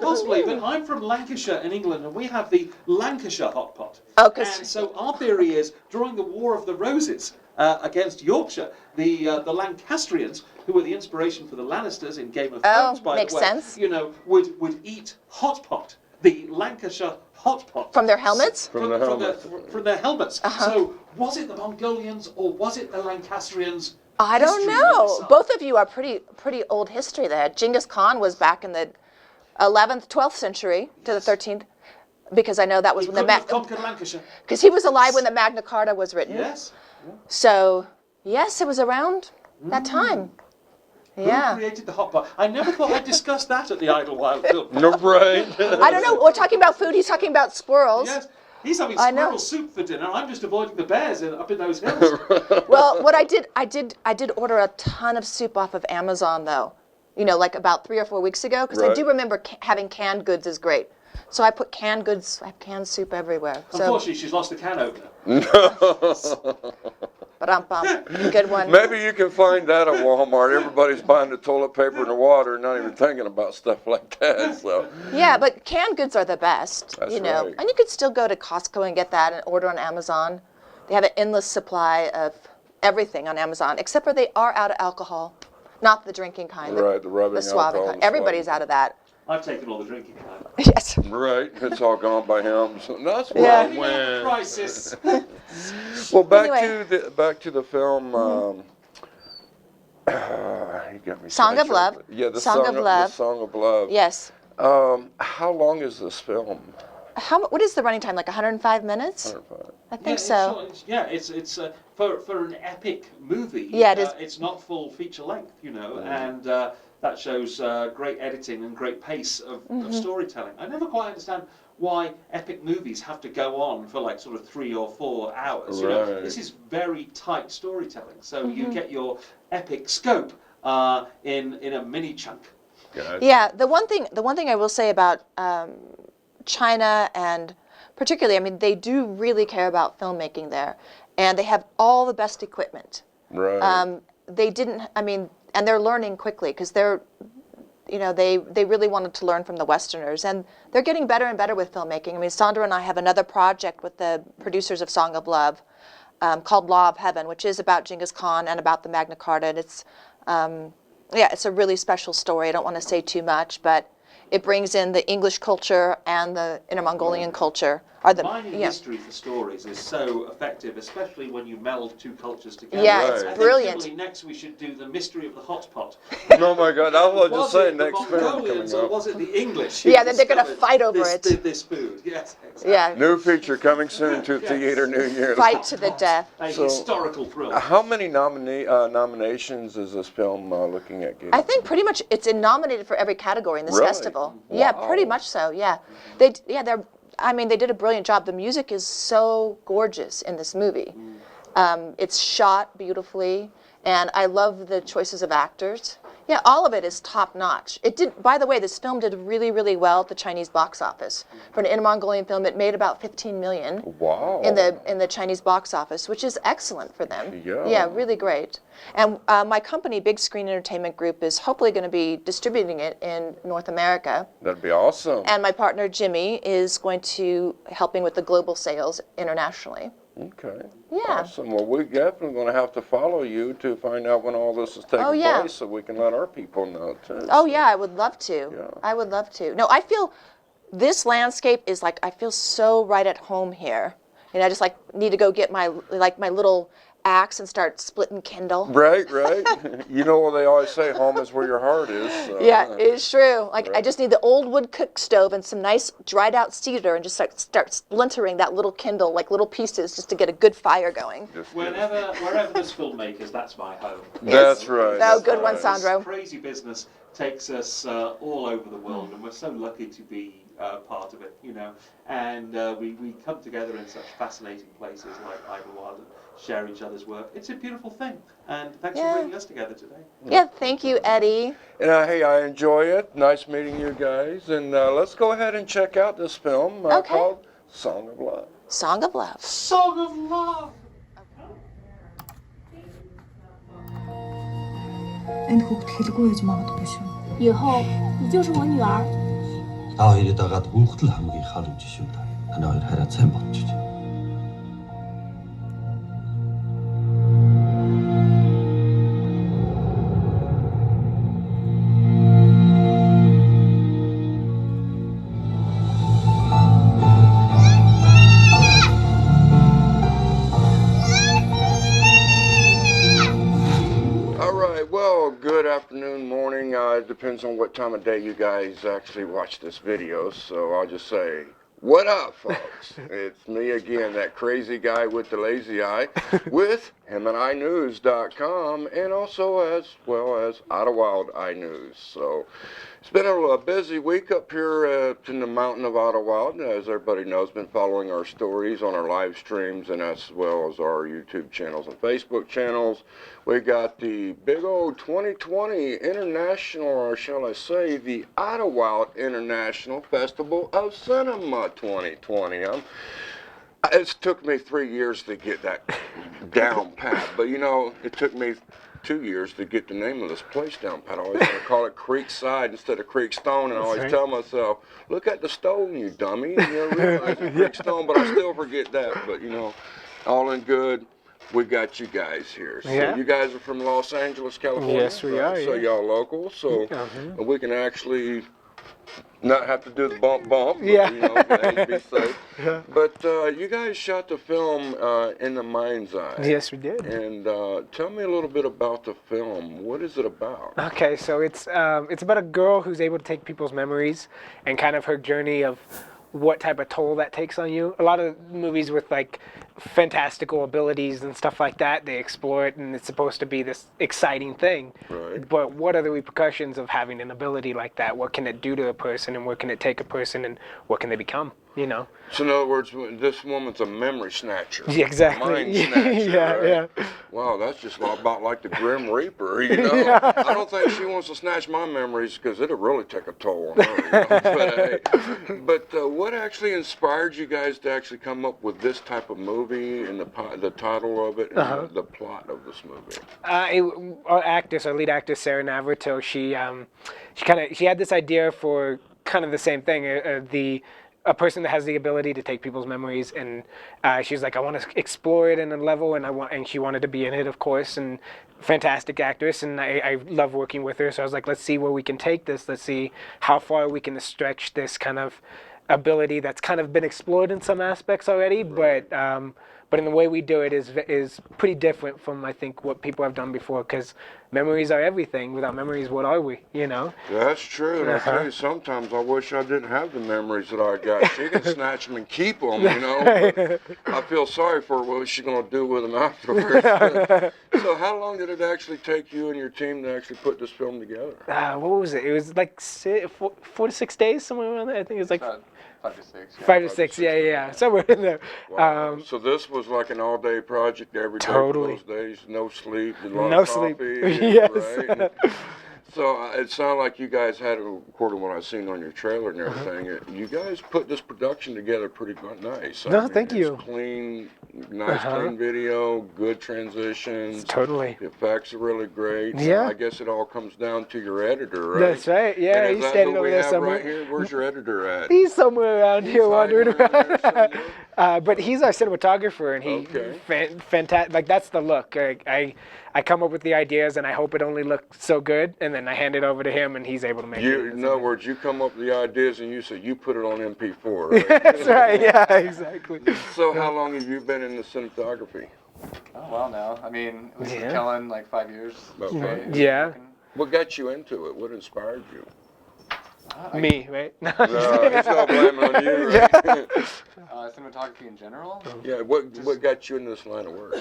Possibly, but I'm from Lancashire in England, and we have the Lancashire hot pot. Oh, and so our theory is, during the War of the Roses against Yorkshire, the Lancastrians, who were the inspiration for the Lannisters in Game of Thrones, by makes the way, sense. you know, would eat hot pot. The Lancashire hot pot. From their helmets? From their helmets. So, was it the Mongolians or was it the Lancastrians? I don't know. Both of you are pretty old history there. Genghis Khan was back in the 11th, 12th century to the 13th, because I know that was when conquered Lancashire. Because he was alive when the Magna Carta was written. Yes. So, yes, it was around that time. Yeah. Who created the hot pot? I never thought I'd discuss that at the Idyllwild film. No, right. I don't know. We're talking about food. He's talking about squirrels. Yes. He's having squirrel soup for dinner. I'm just avoiding the bears up in those hills. Well, what I did order a ton of soup off of Amazon, though. You know, like about 3 or 4 weeks ago, because I do remember having canned goods is great. So I put canned goods, I have canned soup everywhere. Unfortunately, she's lost the can opener. Good one. Maybe you can find that at Walmart. Everybody's buying the toilet paper and the water, not even thinking about stuff like that. So. Yeah, but canned goods are the best. That's you know, right. and you could still go to Costco and get that and order on Amazon. They have an endless supply of everything on Amazon, except for they are out of alcohol, not the drinking kind. Right, the rubbing the swabbing alcohol, kind. the Everybody's swabbing. out of that. I've taken all the drinking time. Yes. Right, it's all gone by him. So that's why Yeah. I win. Crisis. Well, back Anyway. to the film. You got me Song of sidetracked. Love. Yeah, the Song of Love. The Song of Love. Yes. How long is this film? What is the running time? Like 105 minutes? 105. I think so. It's for an epic movie. Yeah, it is. It's not full feature length, you know, and that shows great editing and great pace of storytelling. I never quite understand why epic movies have to go on for like sort of 3 or 4 hours. You know, this is very tight storytelling, so you get your epic scope in a mini chunk. Gotcha. Yeah, the one thing I will say about China and particularly, I mean, they do really care about filmmaking there, and they have all the best equipment. Right. They didn't, I mean, and they're learning quickly because they're, you know, they really wanted to learn from the Westerners, and they're getting better and better with filmmaking. I mean, Sandra and I have another project with the producers of Song of Love called Law of Heaven, which is about Genghis Khan and about the Magna Carta. And it's, yeah, it's a really special story. I don't want to say too much, but it brings in the English culture and the Inner Mongolian culture. Combining history for stories is so effective, especially when you meld two cultures together. Yeah, Right. it's I think, brilliant. Kimberly, next we should do the mystery of the hot pot. Oh my God, I was just saying the next film Mongolians coming or up. was it the English? who Yeah, then they're gonna discovered fight over this food. Yes, exactly. Yeah, New feature coming soon to Yes. theater near you. fight to the death. A So- historical thrill. How many nominations is this film looking at getting? I think pretty much it's nominated for every category in this Really? festival. Yeah, Wow. pretty much so. Yeah, they're. I mean, they did a brilliant job. The music is so gorgeous in this movie. It's shot beautifully, and I love the choices of actors. Yeah, all of it is top notch. It did. By the way, this film did really, really well at the Chinese box office. For an Inner Mongolian film, it made about 15 million Wow. in the Chinese box office, which is excellent for them. Yeah. Yeah, really great. And my company, Big Screen Entertainment Group, is hopefully going to be distributing it in North America. That'd be awesome. And my partner, Jimmy, is going to helping with the global sales internationally. Okay. Yeah. Awesome. Well, we're definitely going to have to follow you to find out when all this is taking Oh, yeah. place so we can let our people know too. Oh, yeah, I would love to. Yeah. I would love to. No, I feel this landscape is like, I feel so right at home here. And I just like need to go get my little axe and start splitting Kindle. Right, right. You know what they always say, home is where your heart is. So. Yeah, it's true. Like I Right. just need the old wood cook stove and some nice dried out cedar and just start splintering that little Kindle like little pieces just to get a good fire going. Wherever there's filmmakers, that's my home. That's right. Oh, that's good one, right. Sandro. This crazy business takes us all over the world, and we're so lucky to be part of it, you know. And we come together in such fascinating places like Idyllwild and share each other's work. It's a beautiful thing, and thanks Yeah. for bringing us together today. Yeah, thank you, Eddie. And hey, I enjoy it. Nice meeting you guys. And let's go ahead and check out this film Okay. called Song of Love. Song of Love. Song of Love! Энэ хүүхд хэлгүй гэж магадгүй шүү. 以后你就是我女儿。 Та хоёрыг дагаад хүүхэд л хамгийн харамж шүү дээ. Таны хоёр хараа сайн бодчих. All right, well, good afternoon, morning. It depends on what time of day you guys actually watch this video. So I'll just say, what up, folks? It's me again, that crazy guy with the lazy eye, with HEMET and also as well as Idyllwild iNews. So it's been a busy week up here in the mountain of Idyllwild. As everybody knows, been following our stories on our live streams and as well as our YouTube channels and Facebook channels. We got the big old 2020 International, or shall I say, the Idyllwild International Festival of Cinema 2020. It's took me 3 years to get that down pat, but you know, it took me 2 years to get the name of this place down pat. I always want to call it Creekside instead of Creekstone, and I always tell myself, look at the stone, you dummy. You know, realize it's Creekstone, but I still forget that. But you know, all in good. We got you guys here. So Yeah. you guys are from Los Angeles, California? Yes, we are, So yeah. y'all local, so we can actually not have to do the bump, but, Yeah. you know, and be safe. But you guys shot the film in the mind's eye. Yes, we did. And tell me a little bit about the film. What is it about? Okay, so it's about a girl who's able to take people's memories and kind of her journey of what type of toll that takes on you. A lot of movies with like fantastical abilities and stuff like that, they explore it and it's supposed to be this exciting thing. Right. But what are the repercussions of having an ability like that? What can it do to a person and where can it take a person and what can they become? you know. So in other words, this woman's a memory snatcher. Yeah, exactly. Mind snatcher, Yeah, right? yeah. Wow, that's just about like the Grim Reaper, you know? I don't think she wants to snatch my memories because it'll really take a toll on her, you know? But what actually inspired you guys to actually come up with this type of movie and the title of it and the plot of this movie? Our lead actress, Sarah Navratil, she had this idea for kind of the same thing, a person that has the ability to take people's memories, and she was like, I want to explore it in a level, and she wanted to be in it, of course, and fantastic actress, and I love working with her, so I was like, let's see where we can take this, let's see how far we can stretch this kind of ability that's kind of been explored in some aspects already, but in the way we do it is pretty different from, I think, what people have done before, because memories are everything. Without memories, what are we, you know? That's true, and I tell you, sometimes I wish I didn't have the memories that I got. She can snatch them and keep them, you know, but I feel sorry for what she's going to do with them afterwards. So how long did it actually take you and your team to actually put this film together? What was it? It was like 4 to 6 days, somewhere around there. I think it was like 5 to 6. Yeah. 5 to 6, yeah, somewhere in there. Wow. So this was like an all-day project every day for those days, no sleep, a lot of coffee. Yes. Right? So it sounded like you guys had, according to what I've seen on your trailer and everything, you guys put this production together pretty nice. Thank you. It's clean, nice clean video, good transitions. Totally. The effects are really great. Yeah. So I guess it all comes down to your editor, right? That's right, yeah, he's standing over there somewhere. Right here? Where's your editor at? He's somewhere around here wandering around. But he's our cinematographer, and he fantastic. Like, that's the look. I come up with the ideas, and I hope it only looks so good, and then I hand it over to him, and he's able to make it. In other words, you come up with the ideas, and you say you put it on MP4, right? That's right. Yeah, exactly. So how long have you been in the cinematography? Oh, well, now. I mean, it was with Kellen, like 5 years. About 5 years. Yeah. What got you into it? What inspired you? Me, right? No, it's all blaming on you, right? Cinematography in general? Yeah, what got you into this line of work?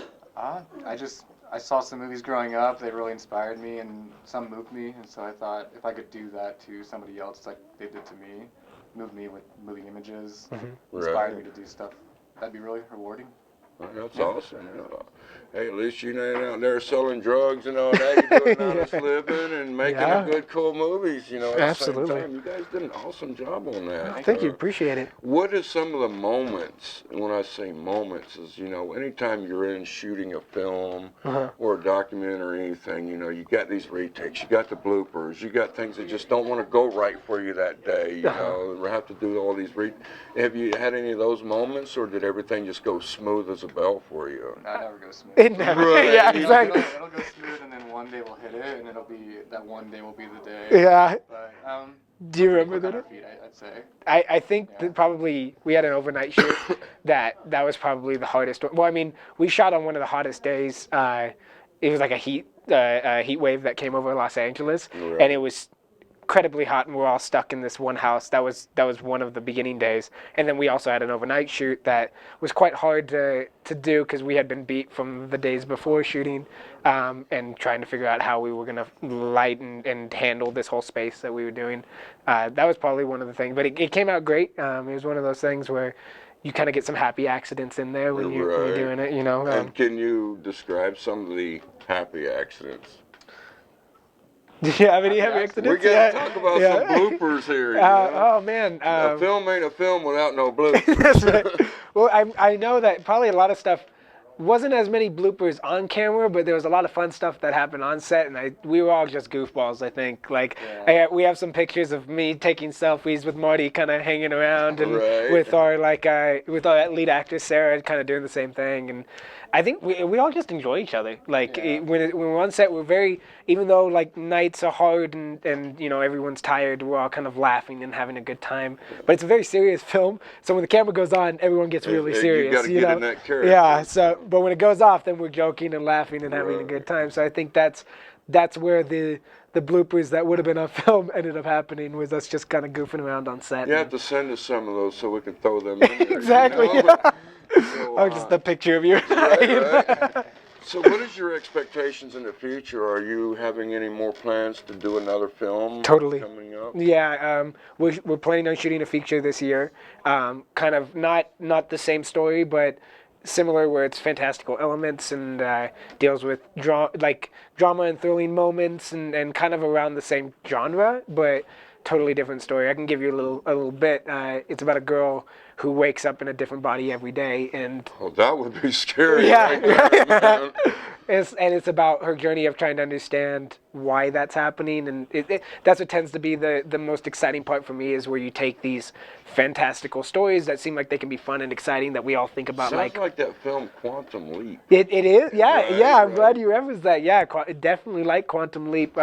I saw some movies growing up, they really inspired me, and some moved me, and so I thought if I could do that to somebody else like they did to me, move me with moving images, inspired me to do stuff, that'd be really rewarding. Well, that's awesome. Hey, at least you ain't out there selling drugs and all that. You're doing honest living and making good, cool movies, you know, at Absolutely. the same time. You guys did an awesome job on that. Thank you, appreciate it. What are some of the moments, and when I say moments, is, you know, anytime you're in shooting a film or a documentary or anything, you know, you got these retakes, you got the bloopers, you got things that just don't want to go right for you that day, you know, have to do all these Have you had any of those moments, or did everything just go smooth as a bell for you? No, it never goes smooth. It never, yeah, exactly. It'll go smooth, and then one day we'll hit it, and that one day will be the day. Yeah. But, do you remember that? I'd say. I think that probably we had an overnight shoot that was probably the hardest one. Well, I mean, we shot on one of the hottest days. It was like a heat wave that came over Los Angeles, and it was incredibly hot, and we're all stuck in this one house. That was one of the beginning days, and then we also had an overnight shoot that was quite hard to do because we had been beat from the days before shooting, and trying to figure out how we were gonna light and handle this whole space that we were doing. That was probably one of the things, but it came out great. It was one of those things where you kind of get some happy accidents in there when you're doing it, you know. And can you describe some of the happy accidents? Do you have any happy accidents? We got to talk about some bloopers here. You know? Oh man, a film ain't a film without no bloopers. That's right. Well, I know that probably a lot of stuff wasn't as many bloopers on camera, but there was a lot of fun stuff that happened on set, and we were all just goofballs, I think. Like, we have some pictures of me taking selfies with Marty kind of hanging around, and with our lead actress Sarah kind of doing the same thing, and I think we all just enjoy each other. Like, when we're on set, we're very, even though like nights are hard and you know everyone's tired, we're all kind of laughing and having a good time. But it's a very serious film, so when the camera goes on, everyone gets really serious. You got to get in that character. Yeah. So, but when it goes off, then we're joking and laughing and having a good time. So I think that's where the bloopers that would have been on film ended up happening, was us just kind of goofing around on set. You have to send us some of those so we can throw them in there. Exactly. You know? Just a picture of you. Right. So what is your expectations in the future? Are you having any more plans to do another film Totally. coming up? Yeah, we're planning on shooting a feature this year. Kind of not the same story, but similar, where it's fantastical elements and deals with drama and thrilling moments, and kind of around the same genre, but totally different story. I can give you a little bit. It's about a girl who wakes up in a different body every day, and Oh, that would be scary. yeah, Right there, man. it's about her journey of trying to understand why that's happening, and that's what tends to be the most exciting part for me, is where you take these fantastical stories that seem like they can be fun and exciting, that we all think about. Sounds like that film Quantum Leap. It is, yeah, Right, yeah. I'm right. glad you referenced that. Yeah, definitely like Quantum Leap.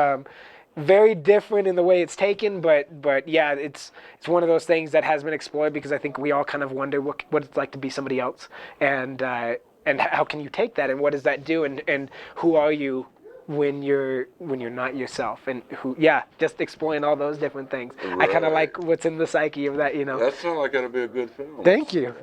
Very different in the way it's taken, but yeah, it's one of those things that has been explored, because I think we all kind of wonder what it's like to be somebody else, and how can you take that, and what does that do, and who are you when you're not yourself, and just exploring all those different things. I kind of like what's in the psyche of that, That sounds like that'll be a good film. Thank you.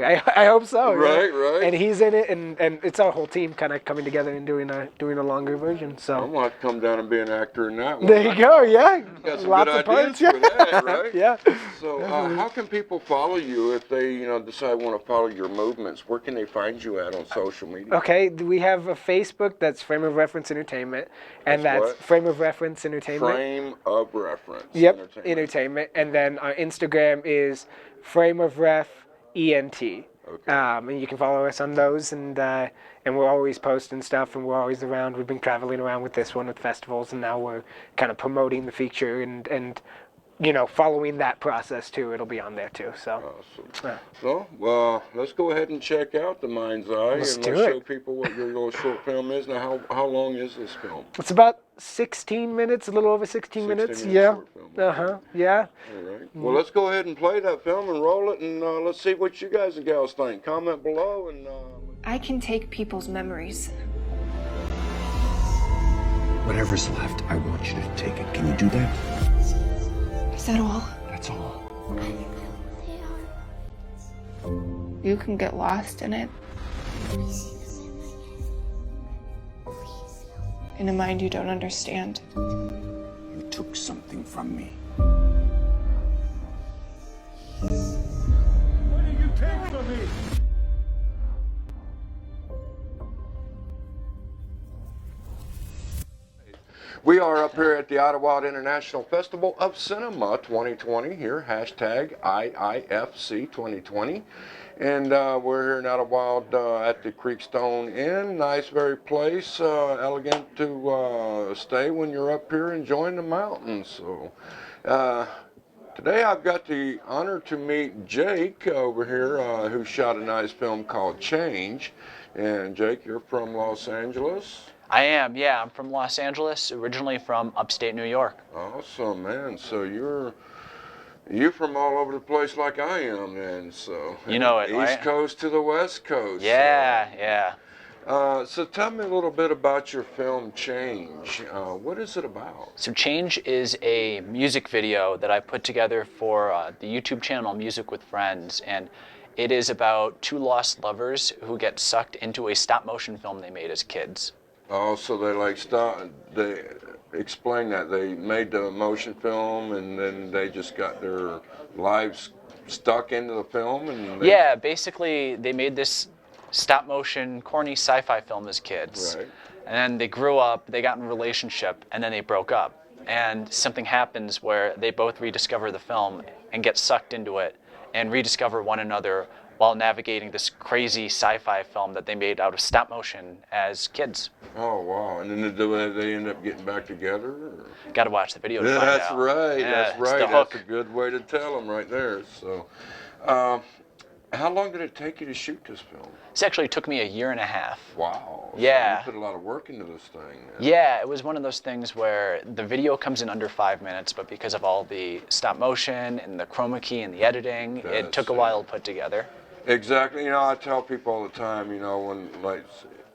I hope so. Right, right. And he's in it, and it's our whole team kind of coming together and doing a longer version. So I'm gonna have to come down and be an actor in that one. there you go. Yeah, You got some lots good of ideas parts. for that, right? Yeah. So, how can people follow you if they, decide want to follow your movements? Where can they find you at on social media? Okay, we have a Facebook that's Frame of Reference Entertainment, and That's that's what? Frame of Reference Entertainment. Frame of Reference. Yep, Entertainment. And then our Instagram is Frame of Ref ENT. Okay. And you can follow us on those, and we're always posting stuff, and we're always around. We've been traveling around with this one with festivals, and now we're kind of promoting the feature and following that process too. It'll be on there too. So. Awesome. So, well, let's go ahead and check out The Mind's Eye, Let's and do let's it. show people what your little short film is. Now, how long is this film? It's about 16 minutes, a little over 16 minutes. 16 minute Yeah. short film. Yeah. All right. Well, let's go ahead and play that film and roll it, and let's see what you guys and gals think. Comment below, and I can take people's memories. Whatever's left, I want you to take it. Can you do that? Is that all? That's all. You can get lost in it. In a mind you don't understand. You took something from me. What did you take from me? we are up here at the Idyllwild International Festival of Cinema 2020 here, hashtag IIFC 2020. And we're here in Idyllwild at the Creekstone Inn. Nice, very place, elegant to stay when you're up here enjoying the mountains. So today I've got the honor to meet Jake over here, who shot a nice film called Change. And Jake, you're from Los Angeles? I am, yeah. I'm from Los Angeles, originally from upstate New York. Awesome, man. So you're from all over the place like I am, then. So you know it, East right? Coast to the West Coast. Yeah, yeah. So tell me a little bit about your film Change. What is it about? So Change is a music video that I put together for the YouTube channel Music with Friends, and it is about two lost lovers who get sucked into a stop-motion film they made as kids. Oh, so they explain that they made the motion film and then they just got their lives stuck into the film, and yeah, basically they made this stop-motion corny sci-fi film as kids, right. And then they grew up, they got in a relationship, and then they broke up, and something happens where they both rediscover the film and get sucked into it and rediscover one another while navigating this crazy sci-fi film that they made out of stop motion as kids. Oh, wow. And then do they end up getting back together? Or? Got to watch the video to Yeah, find that's out. right. Yeah, that's it's right. the That's hook. a good way to tell them right there. So, how long did it take you to shoot this film? This actually took me 1.5 years. Wow. Yeah. So you put a lot of work into this thing. Yeah, it was one of those things where the video comes in under 5 minutes, but because of all the stop motion and the chroma key and the editing, it took a while to put together. Exactly. I tell people all the time, when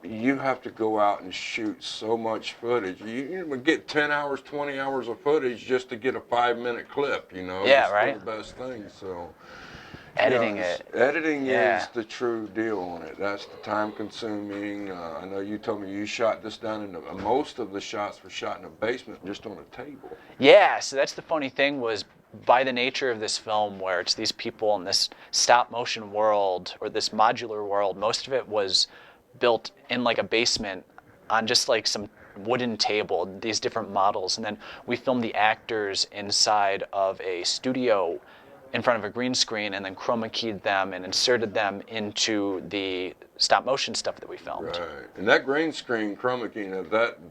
you have to go out and shoot so much footage. You get 10 hours, 20 hours of footage just to get a 5-minute clip, Yeah, It's right. the best thing. So, editing Yeah, it. Editing Yeah. is the true deal on it. That's the time consuming. I know you told me you shot this down in most of the shots were shot in a basement just on a table. Yeah, so that's the funny thing was by the nature of this film where it's these people in this stop motion world or this modular world, most of it was built in like a basement on just like some wooden table, these different models. And then we filmed the actors inside of a studio in front of a green screen and then chroma keyed them and inserted them into the stop motion stuff that we filmed. Right. And that green screen chroma key,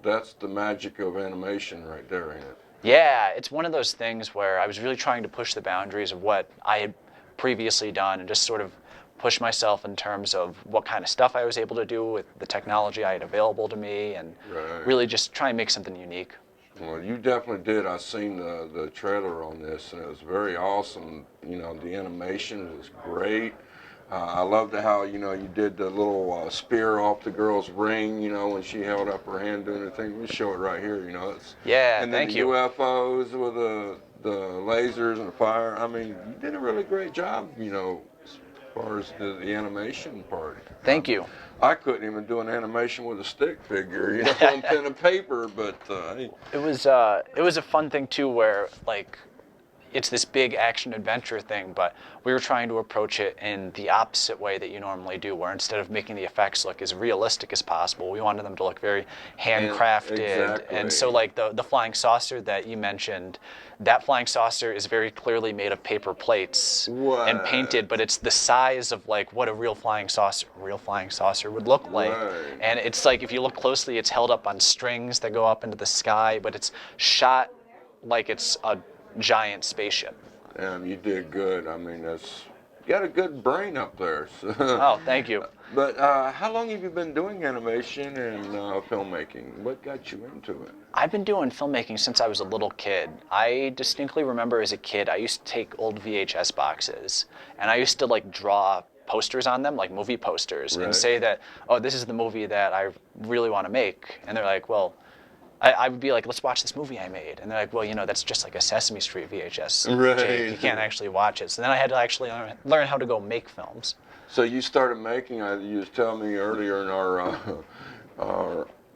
that's the magic of animation right there, ain't it? Yeah, it's one of those things where I was really trying to push the boundaries of what I had previously done and just sort of push myself in terms of what kind of stuff I was able to do with the technology I had available to me and really just try and make something unique. Well, you definitely did. I seen the trailer on this, and it was very awesome. You know, the animation was great. I loved how, you know, you did the little spear off the girl's ring, you know, when she held up her hand doing the thing. We show it right here, you know. Yeah, and then thank the you. UFOs with the lasers and the fire. I mean, you did a really great job, you know, as far as the animation part. Thank you. I couldn't even do an animation with a stick figure, you know, on pen and paper, but hey. It was a fun thing too where like it's this big action adventure thing, but we were trying to approach it in the opposite way that you normally do, where instead of making the effects look as realistic as possible, we wanted them to look very handcrafted. Exactly. And so like the flying saucer that you mentioned, that flying saucer is very clearly made of paper plates and painted, but it's the size of like what a real flying saucer would look like. Right. And it's like if you look closely, it's held up on strings that go up into the sky, but it's shot like it's a giant spaceship. You did good. I mean, you got a good brain up there. So. Oh, thank you. But how long have you been doing animation and filmmaking? What got you into it? I've been doing filmmaking since I was a little kid. I distinctly remember as a kid, I used to take old VHS boxes and I used to like draw posters on them, like movie posters, and say that, oh, this is the movie that I really want to make. And they're like, well, I would be like, let's watch this movie I made. And they're like, well, you know, that's just like a Sesame Street VHS. Right. You can't actually watch it. So then I had to actually learn how to go make films. So you started making, you was telling me earlier in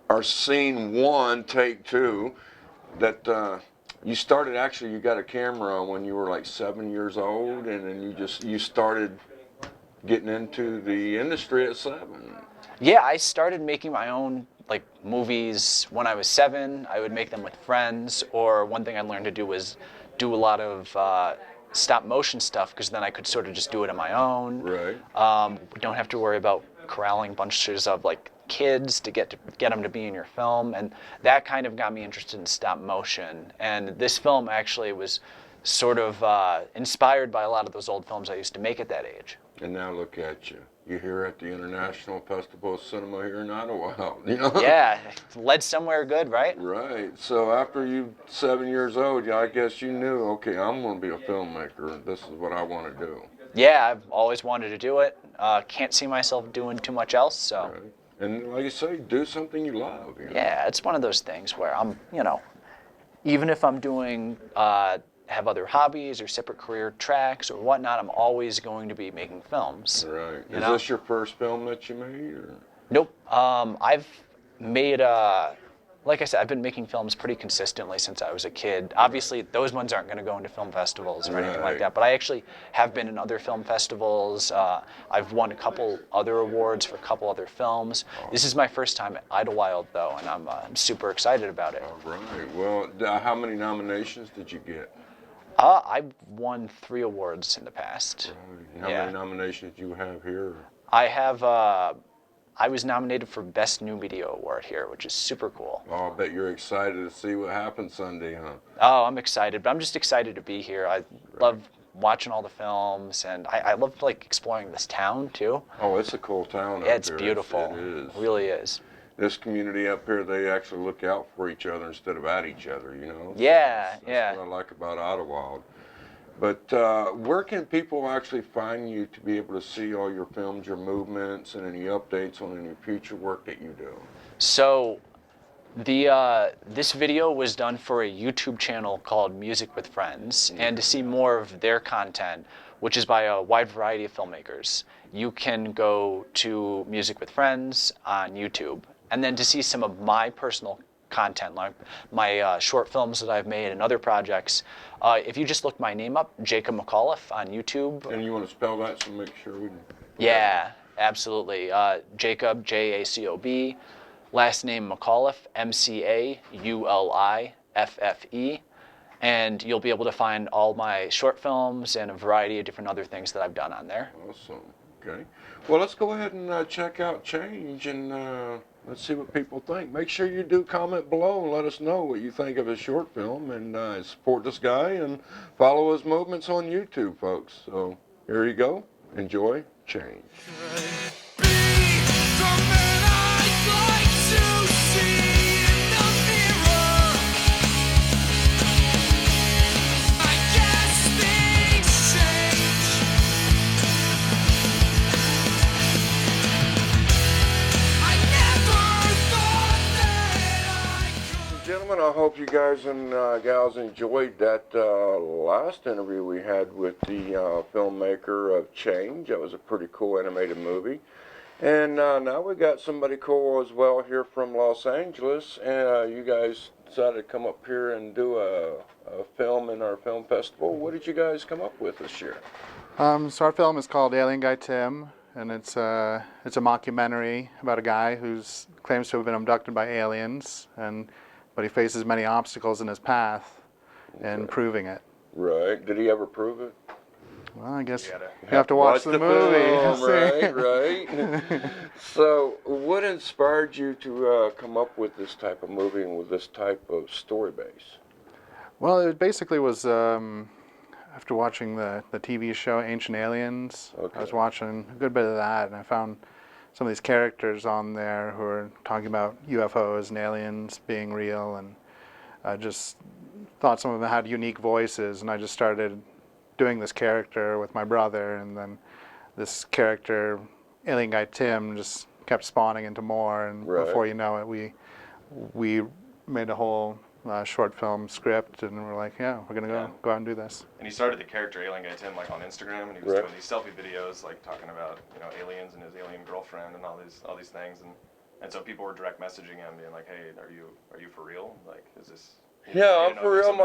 our scene one, take two, that you started actually, you got a camera when you were like 7 years old, and then you started getting into the industry at 7. Yeah, I started making my own like movies when I was 7. I would make them with friends, or one thing I learned to do was do a lot of stop motion stuff, because then I could sort of just do it on my own. Right. Don't have to worry about corralling bunches of like kids to get them to be in your film, and that kind of got me interested in stop motion. And this film actually was sort of inspired by a lot of those old films I used to make at that age. And now look at you. You're here at the International Festival of Cinema here in Idyllwild, you know? Yeah, led somewhere good, right? Right. So after you 7 years old, I guess you knew, okay, I'm going to be a filmmaker. This is what I want to do. Yeah, I've always wanted to do it. Can't see myself doing too much else, so. Right. And like you say, do something you love. You know? Yeah, it's one of those things where I'm, you know, even if I'm doing, have other hobbies or separate career tracks or whatnot, I'm always going to be making films. Right. Is know? this your first film that you made? Or? Nope. I've made, like I said, I've been making films pretty consistently since I was a kid. Obviously, those ones aren't going to go into film festivals or anything like that, but I actually have been in other film festivals. I've won a couple other awards for a couple other films. This is my first time at Idyllwild, though, and I'm super excited about it. All right. Well, how many nominations did you get? I've won 3 awards in the past. Right. How many nominations do you have here? I have, I was nominated for Best New Video Award here, which is super cool. Oh, I bet you're excited to see what happens Sunday, huh? Oh, I'm excited, but I'm just excited to be here. I love watching all the films, and I love like exploring this town too. Oh, it's a cool town. Yeah, it's up beautiful. It is. It really is. This community up here, they actually look out for each other instead of at each other, you know? Yeah, That's what I like about Idyllwild. But where can people actually find you to be able to see all your films, your movements, and any updates on any future work that you do? So, this video was done for a YouTube channel called Music with Friends, and to see more of their content, which is by a wide variety of filmmakers. You can go to Music with Friends on YouTube, and then to see some of my personal content, like my short films that I've made and other projects, if you just look my name up, Jacob McAuliffe on YouTube. And you want to spell that so make sure we... Yeah, absolutely. Jacob, Jacob, last name McAuliffe, McAuliffe, and you'll be able to find all my short films and a variety of different other things that I've done on there. Awesome. Okay. Well, let's go ahead and check out Change, and let's see what people think. Make sure you do comment below and let us know what you think of his short film, and support this guy and follow his movements on YouTube, folks. So here you go. Enjoy Change. Gentlemen, I hope you guys and gals enjoyed that last interview we had with the filmmaker of Change. That was a pretty cool animated movie. And now we got somebody cool as well here from Los Angeles. And you guys decided to come up here and do a film in our film festival. What did you guys come up with this year? So our film is called Alien Guy Tim, and it's a mockumentary about a guy who claims to have been abducted by aliens, but he faces many obstacles in his path in proving it. Right. Did he ever prove it? Well, I guess you have to watch the movie. Film, right. So what inspired you to come up with this type of movie and with this type of story base? Well, it basically was after watching the TV show Ancient Aliens. Okay. I was watching a good bit of that, and I found some of these characters on there who are talking about UFOs and aliens being real, and I just thought some of them had unique voices, and I just started doing this character with my brother, and then this character, Alien Guy Tim, just kept spawning into more, and before you know it, we made a whole short film script, and we're like, yeah, we're gonna go out and do this. And he started the character Alien Guy Tim like on Instagram, and he was doing these selfie videos, like talking about aliens and his alien girlfriend and all these things, and so people were direct messaging him, being like, hey, are you for real? Like, is this? Yeah, I'm for real.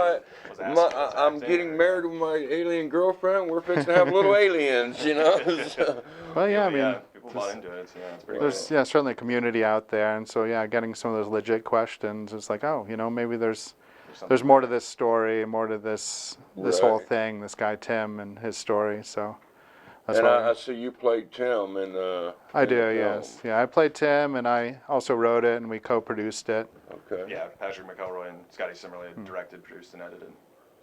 I'm getting married with my alien girlfriend. We're fixing to have little aliens, So. Well, yeah, I mean, people bought into it. So, it's pretty there's cool. certainly a community out there, and so getting some of those legit questions, it's like, oh, maybe there's more to this story, more to this whole thing, this guy Tim and his story. So that's and why I see you played Tim in the. I do, yes. Yeah, I played Tim, and I also wrote it, and we co-produced it. Okay. Yeah, Patrick McElroy and Scotty Simmerly directed, produced, and edited.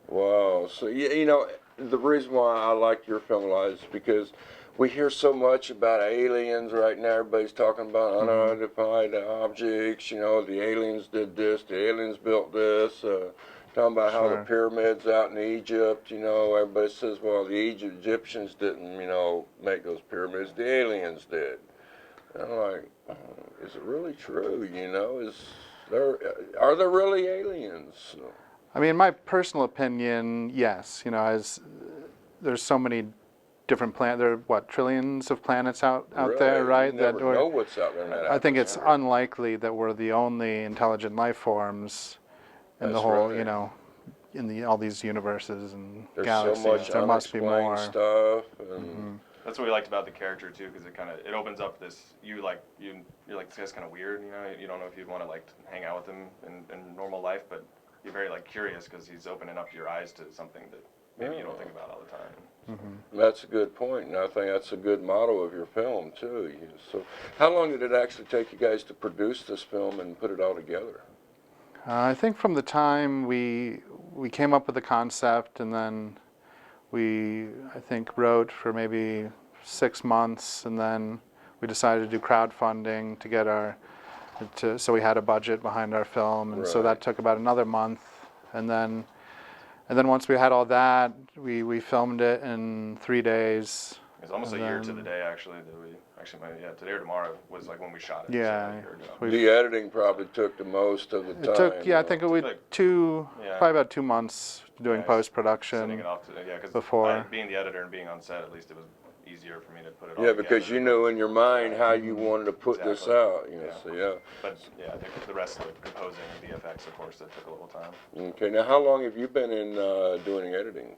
Wow. So the reason why I like your film a lot is because we hear so much about aliens right now. Everybody's talking about unidentified objects. The aliens did this. The aliens built this. Talking about how the pyramids out in Egypt. Everybody says, well, the Egyptians didn't, make those pyramids. The aliens did. And I'm like, is it really true? Are there really aliens? I mean, my personal opinion, yes. There's so many different planets. There are trillions of planets out there, right? You never know what's out there in that I think it's unlikely that we're the only intelligent life forms in the whole, in all these universes and There's galaxies. So much there must be more stuff. And That's what we liked about the character too, because it opens up this. You're like, this guy's kind of weird. You don't know if you'd want to hang out with him in normal life, but you're very curious because he's opening up your eyes to something that maybe you don't think about all the time. That's a good point, and I think that's a good motto of your film too. So, how long did it actually take you guys to produce this film and put it all together? I think from the time we came up with the concept, and then we, I think, wrote for maybe 6 months, and then we decided to do crowdfunding to get so we had a budget behind our film, and so that took about another month, and then once we had all that, we filmed it in 3 days, It's almost And a year to then- the day, actually. Today or tomorrow was like when we shot it. Yeah. So a year ago. The editing probably took the most of the It time. took, yeah, I think it was Like, probably about 2 months doing Sending post-production it off to, because before. being the editor and being on set, at least it was easier for me to put it all Yeah, together. because you knew in your mind how you wanted to put this Exactly. out, you know, Yeah. so yeah. But yeah, I think the rest of the composing and VFX, of course, that took a little time. Okay, now how long have you been in doing editing?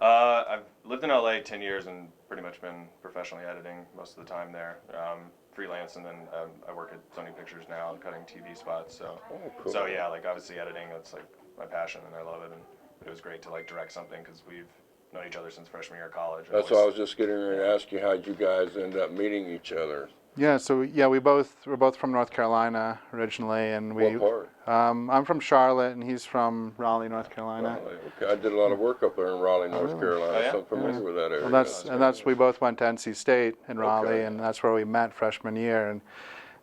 I've lived in LA 10 years and pretty much been professionally editing most of the time there. Freelance, and then I work at Sony Pictures now, cutting TV spots. So, cool. so yeah, like obviously editing, that's like my passion, and I love it. And it was great to like direct something because we've known each other since freshman year of college. That's why I was just getting ready to ask you how'd you guys end up meeting each other. Yeah, so yeah, we're both from North Carolina originally, and we. What part? I'm from Charlotte, and he's from Raleigh, North Carolina. Raleigh, okay. I did a lot of work up there in Raleigh, North really? Carolina, Oh, yeah? so I'm familiar with that area. Well, we both went to NC State in Raleigh, and that's where we met freshman year. And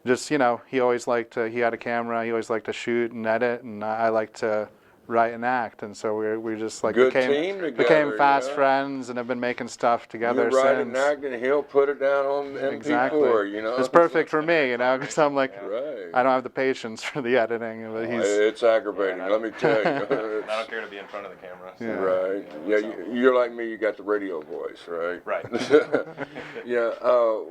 just, you know, he had a camera, he always liked to shoot and edit, and I liked to write and act, and so we just like Good team became together, fast yeah. friends, and have been making stuff together You write since. and act, and he'll put it down on MP4, Exactly. you know. It's perfect for me, you know, because I'm like, Right. I don't have the patience for the editing, but he's. It's aggravating, let me tell you. I don't care to be in front of the camera. So. Right. Yeah, you're like me. You got the radio voice, right? Right. Yeah.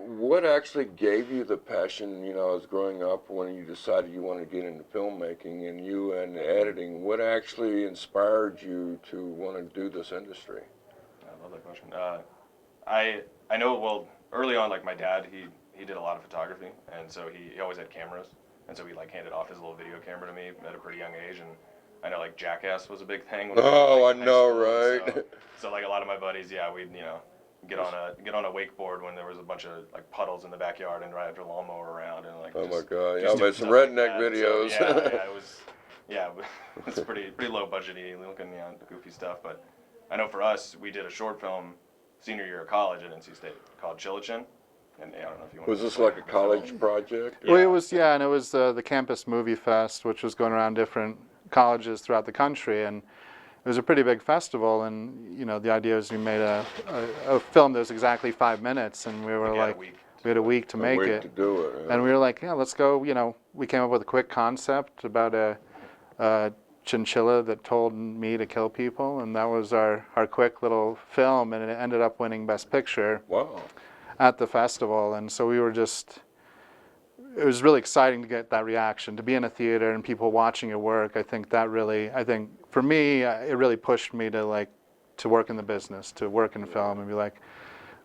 What actually gave you the passion? You know, as growing up, when you decided you wanted to get into filmmaking and you and editing, what actually inspired you to want to do this industry? I love that question. I know. Well, early on, like my dad, he did a lot of photography, and so he always had cameras, and so he like handed off his little video camera to me at a pretty young age, and I know like Jackass was a big thing. When Oh, I I know, right? So like a lot of my buddies, yeah, we'd get on a wakeboard when there was a bunch of like puddles in the backyard and ride a lawnmower around and like. Oh just, my God! just Yeah, I do made some stuff like redneck that. videos. So, yeah, it was. Yeah, it's pretty low budgety looking, goofy stuff. But I know for us, we did a short film senior year of college at NC State called Chillichin. And I don't know if you want. Was this like a college project? Well, it was, yeah, and it was the Campus Movie Fest, which was going around different colleges throughout the country, and it was a pretty big festival. And you know, the idea was we made a film that was exactly 5 minutes, and we were like, we had a week to make it. To do it. Yeah. And we were like, yeah, let's go. You know, we came up with a quick concept about a chinchilla that told me to kill people, and that was our quick little film, and it ended up winning Best Picture. Wow. At the festival, and so we were just, it was really exciting to get that reaction, to be in a theater and people watching your work. I think for me, it really pushed me to work in the business, to work in film and be like,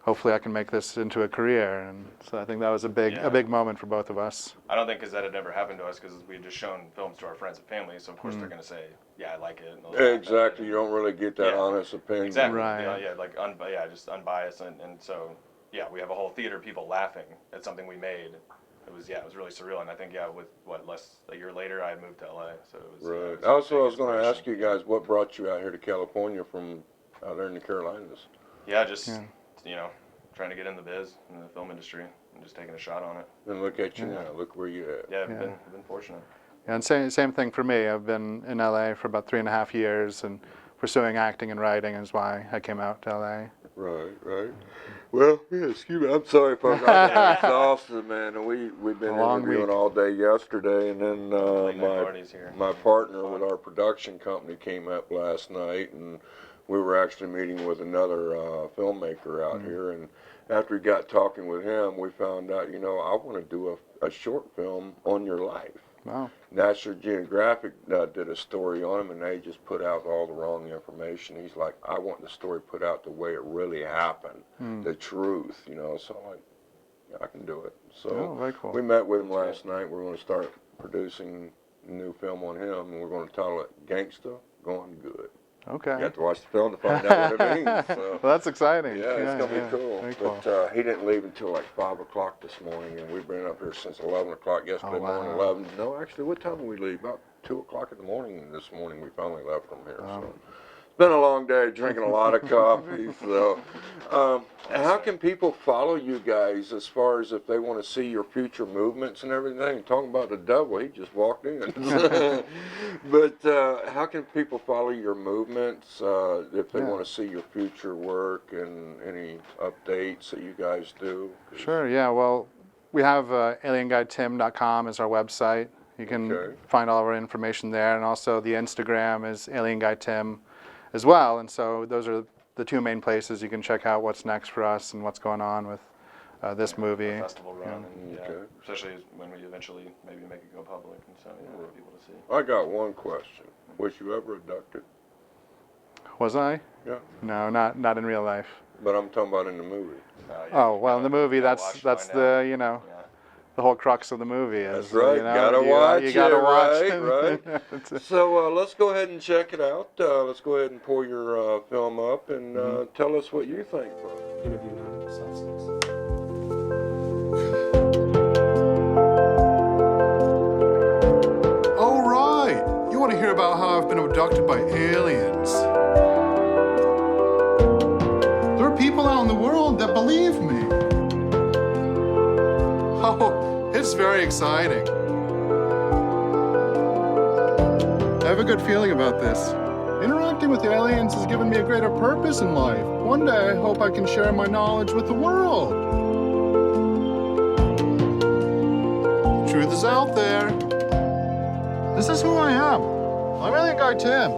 hopefully I can make this into a career. And so I think that was a big moment for both of us. I don't think because that had never happened to us because we had just shown films to our friends and family, so of course they're going to say, yeah, I like it. Exactly. You don't really get that honest opinion. Exactly. Right. You know, yeah, like just unbiased, and so yeah, we have a whole theater of people laughing at something we made. It was really surreal, and I think with a year later I moved to LA, so it was. Right. It was Also, I was going to ask you guys, what brought you out here to California from out there in the Carolinas? Yeah, just trying to get in the biz, in the film industry, and just taking a shot on it. And look at you now. Look where you're at. Yeah, I've been fortunate. Yeah, and same thing for me. I've been in LA for about 3.5 years, and pursuing acting and writing is why I came out to LA. Right. Well, yeah, excuse me. I'm sorry if I'm not exhausted, man. And we've been interviewing all day yesterday, and then my partner with our production company came up last night, and we were actually meeting with another filmmaker out here. And after we got talking with him, we found out, I want to do a short film on your life. Wow. National Geographic did a story on him, and they just put out all the wrong information. He's like, I want the story put out the way it really happened, the truth, So I'm like, yeah, I can do it. So very cool. We met with him last night. We're going to start producing a new film on him, and we're going to title it Gangsta Going Good. Okay. You have to watch the film to find out what it means. So. Well, that's exciting. Yeah, it's going to be cool. Very cool. But he didn't leave until like 5 o'clock this morning, and we've been up here since 11 o'clock yesterday morning. 11. No, actually, what time did we leave? About 2 o'clock in the morning this morning we finally left from here. It's been a long day, drinking a lot of coffee. So, how can people follow you guys as far as if they want to see your future movements and everything? Talking about the devil, he just walked in. But how can people follow your movements if they want to see your future work and any updates that you guys do? Sure, yeah. Well, we have alienguidetim.com as our website. You can find all of our information there. And also the Instagram is alienguidetim as well. And so those are the two main places you can check out what's next for us and what's going on with this movie. The festival run, and especially when we eventually maybe make it go public, and so for people to see. I got one question. Was you ever abducted? Was I? Yeah. No, not in real life. But I'm talking about in the movie. Oh, well, in the movie, that's the, you know, the whole crux of the movie is. That's right. You know, gotta watch you gotta watch. Right. So let's go ahead and check it out. Let's go ahead and pull your film up and tell us what you think. All right. You want to hear about how I've been abducted by aliens? There are people out in the world that believe me. Oh, it's very exciting. I have a good feeling about this. Interacting with aliens has given me a greater purpose in life. One day I hope I can share my knowledge with the world. Truth is out there. This is who I am. I'm Alien Guy Tim.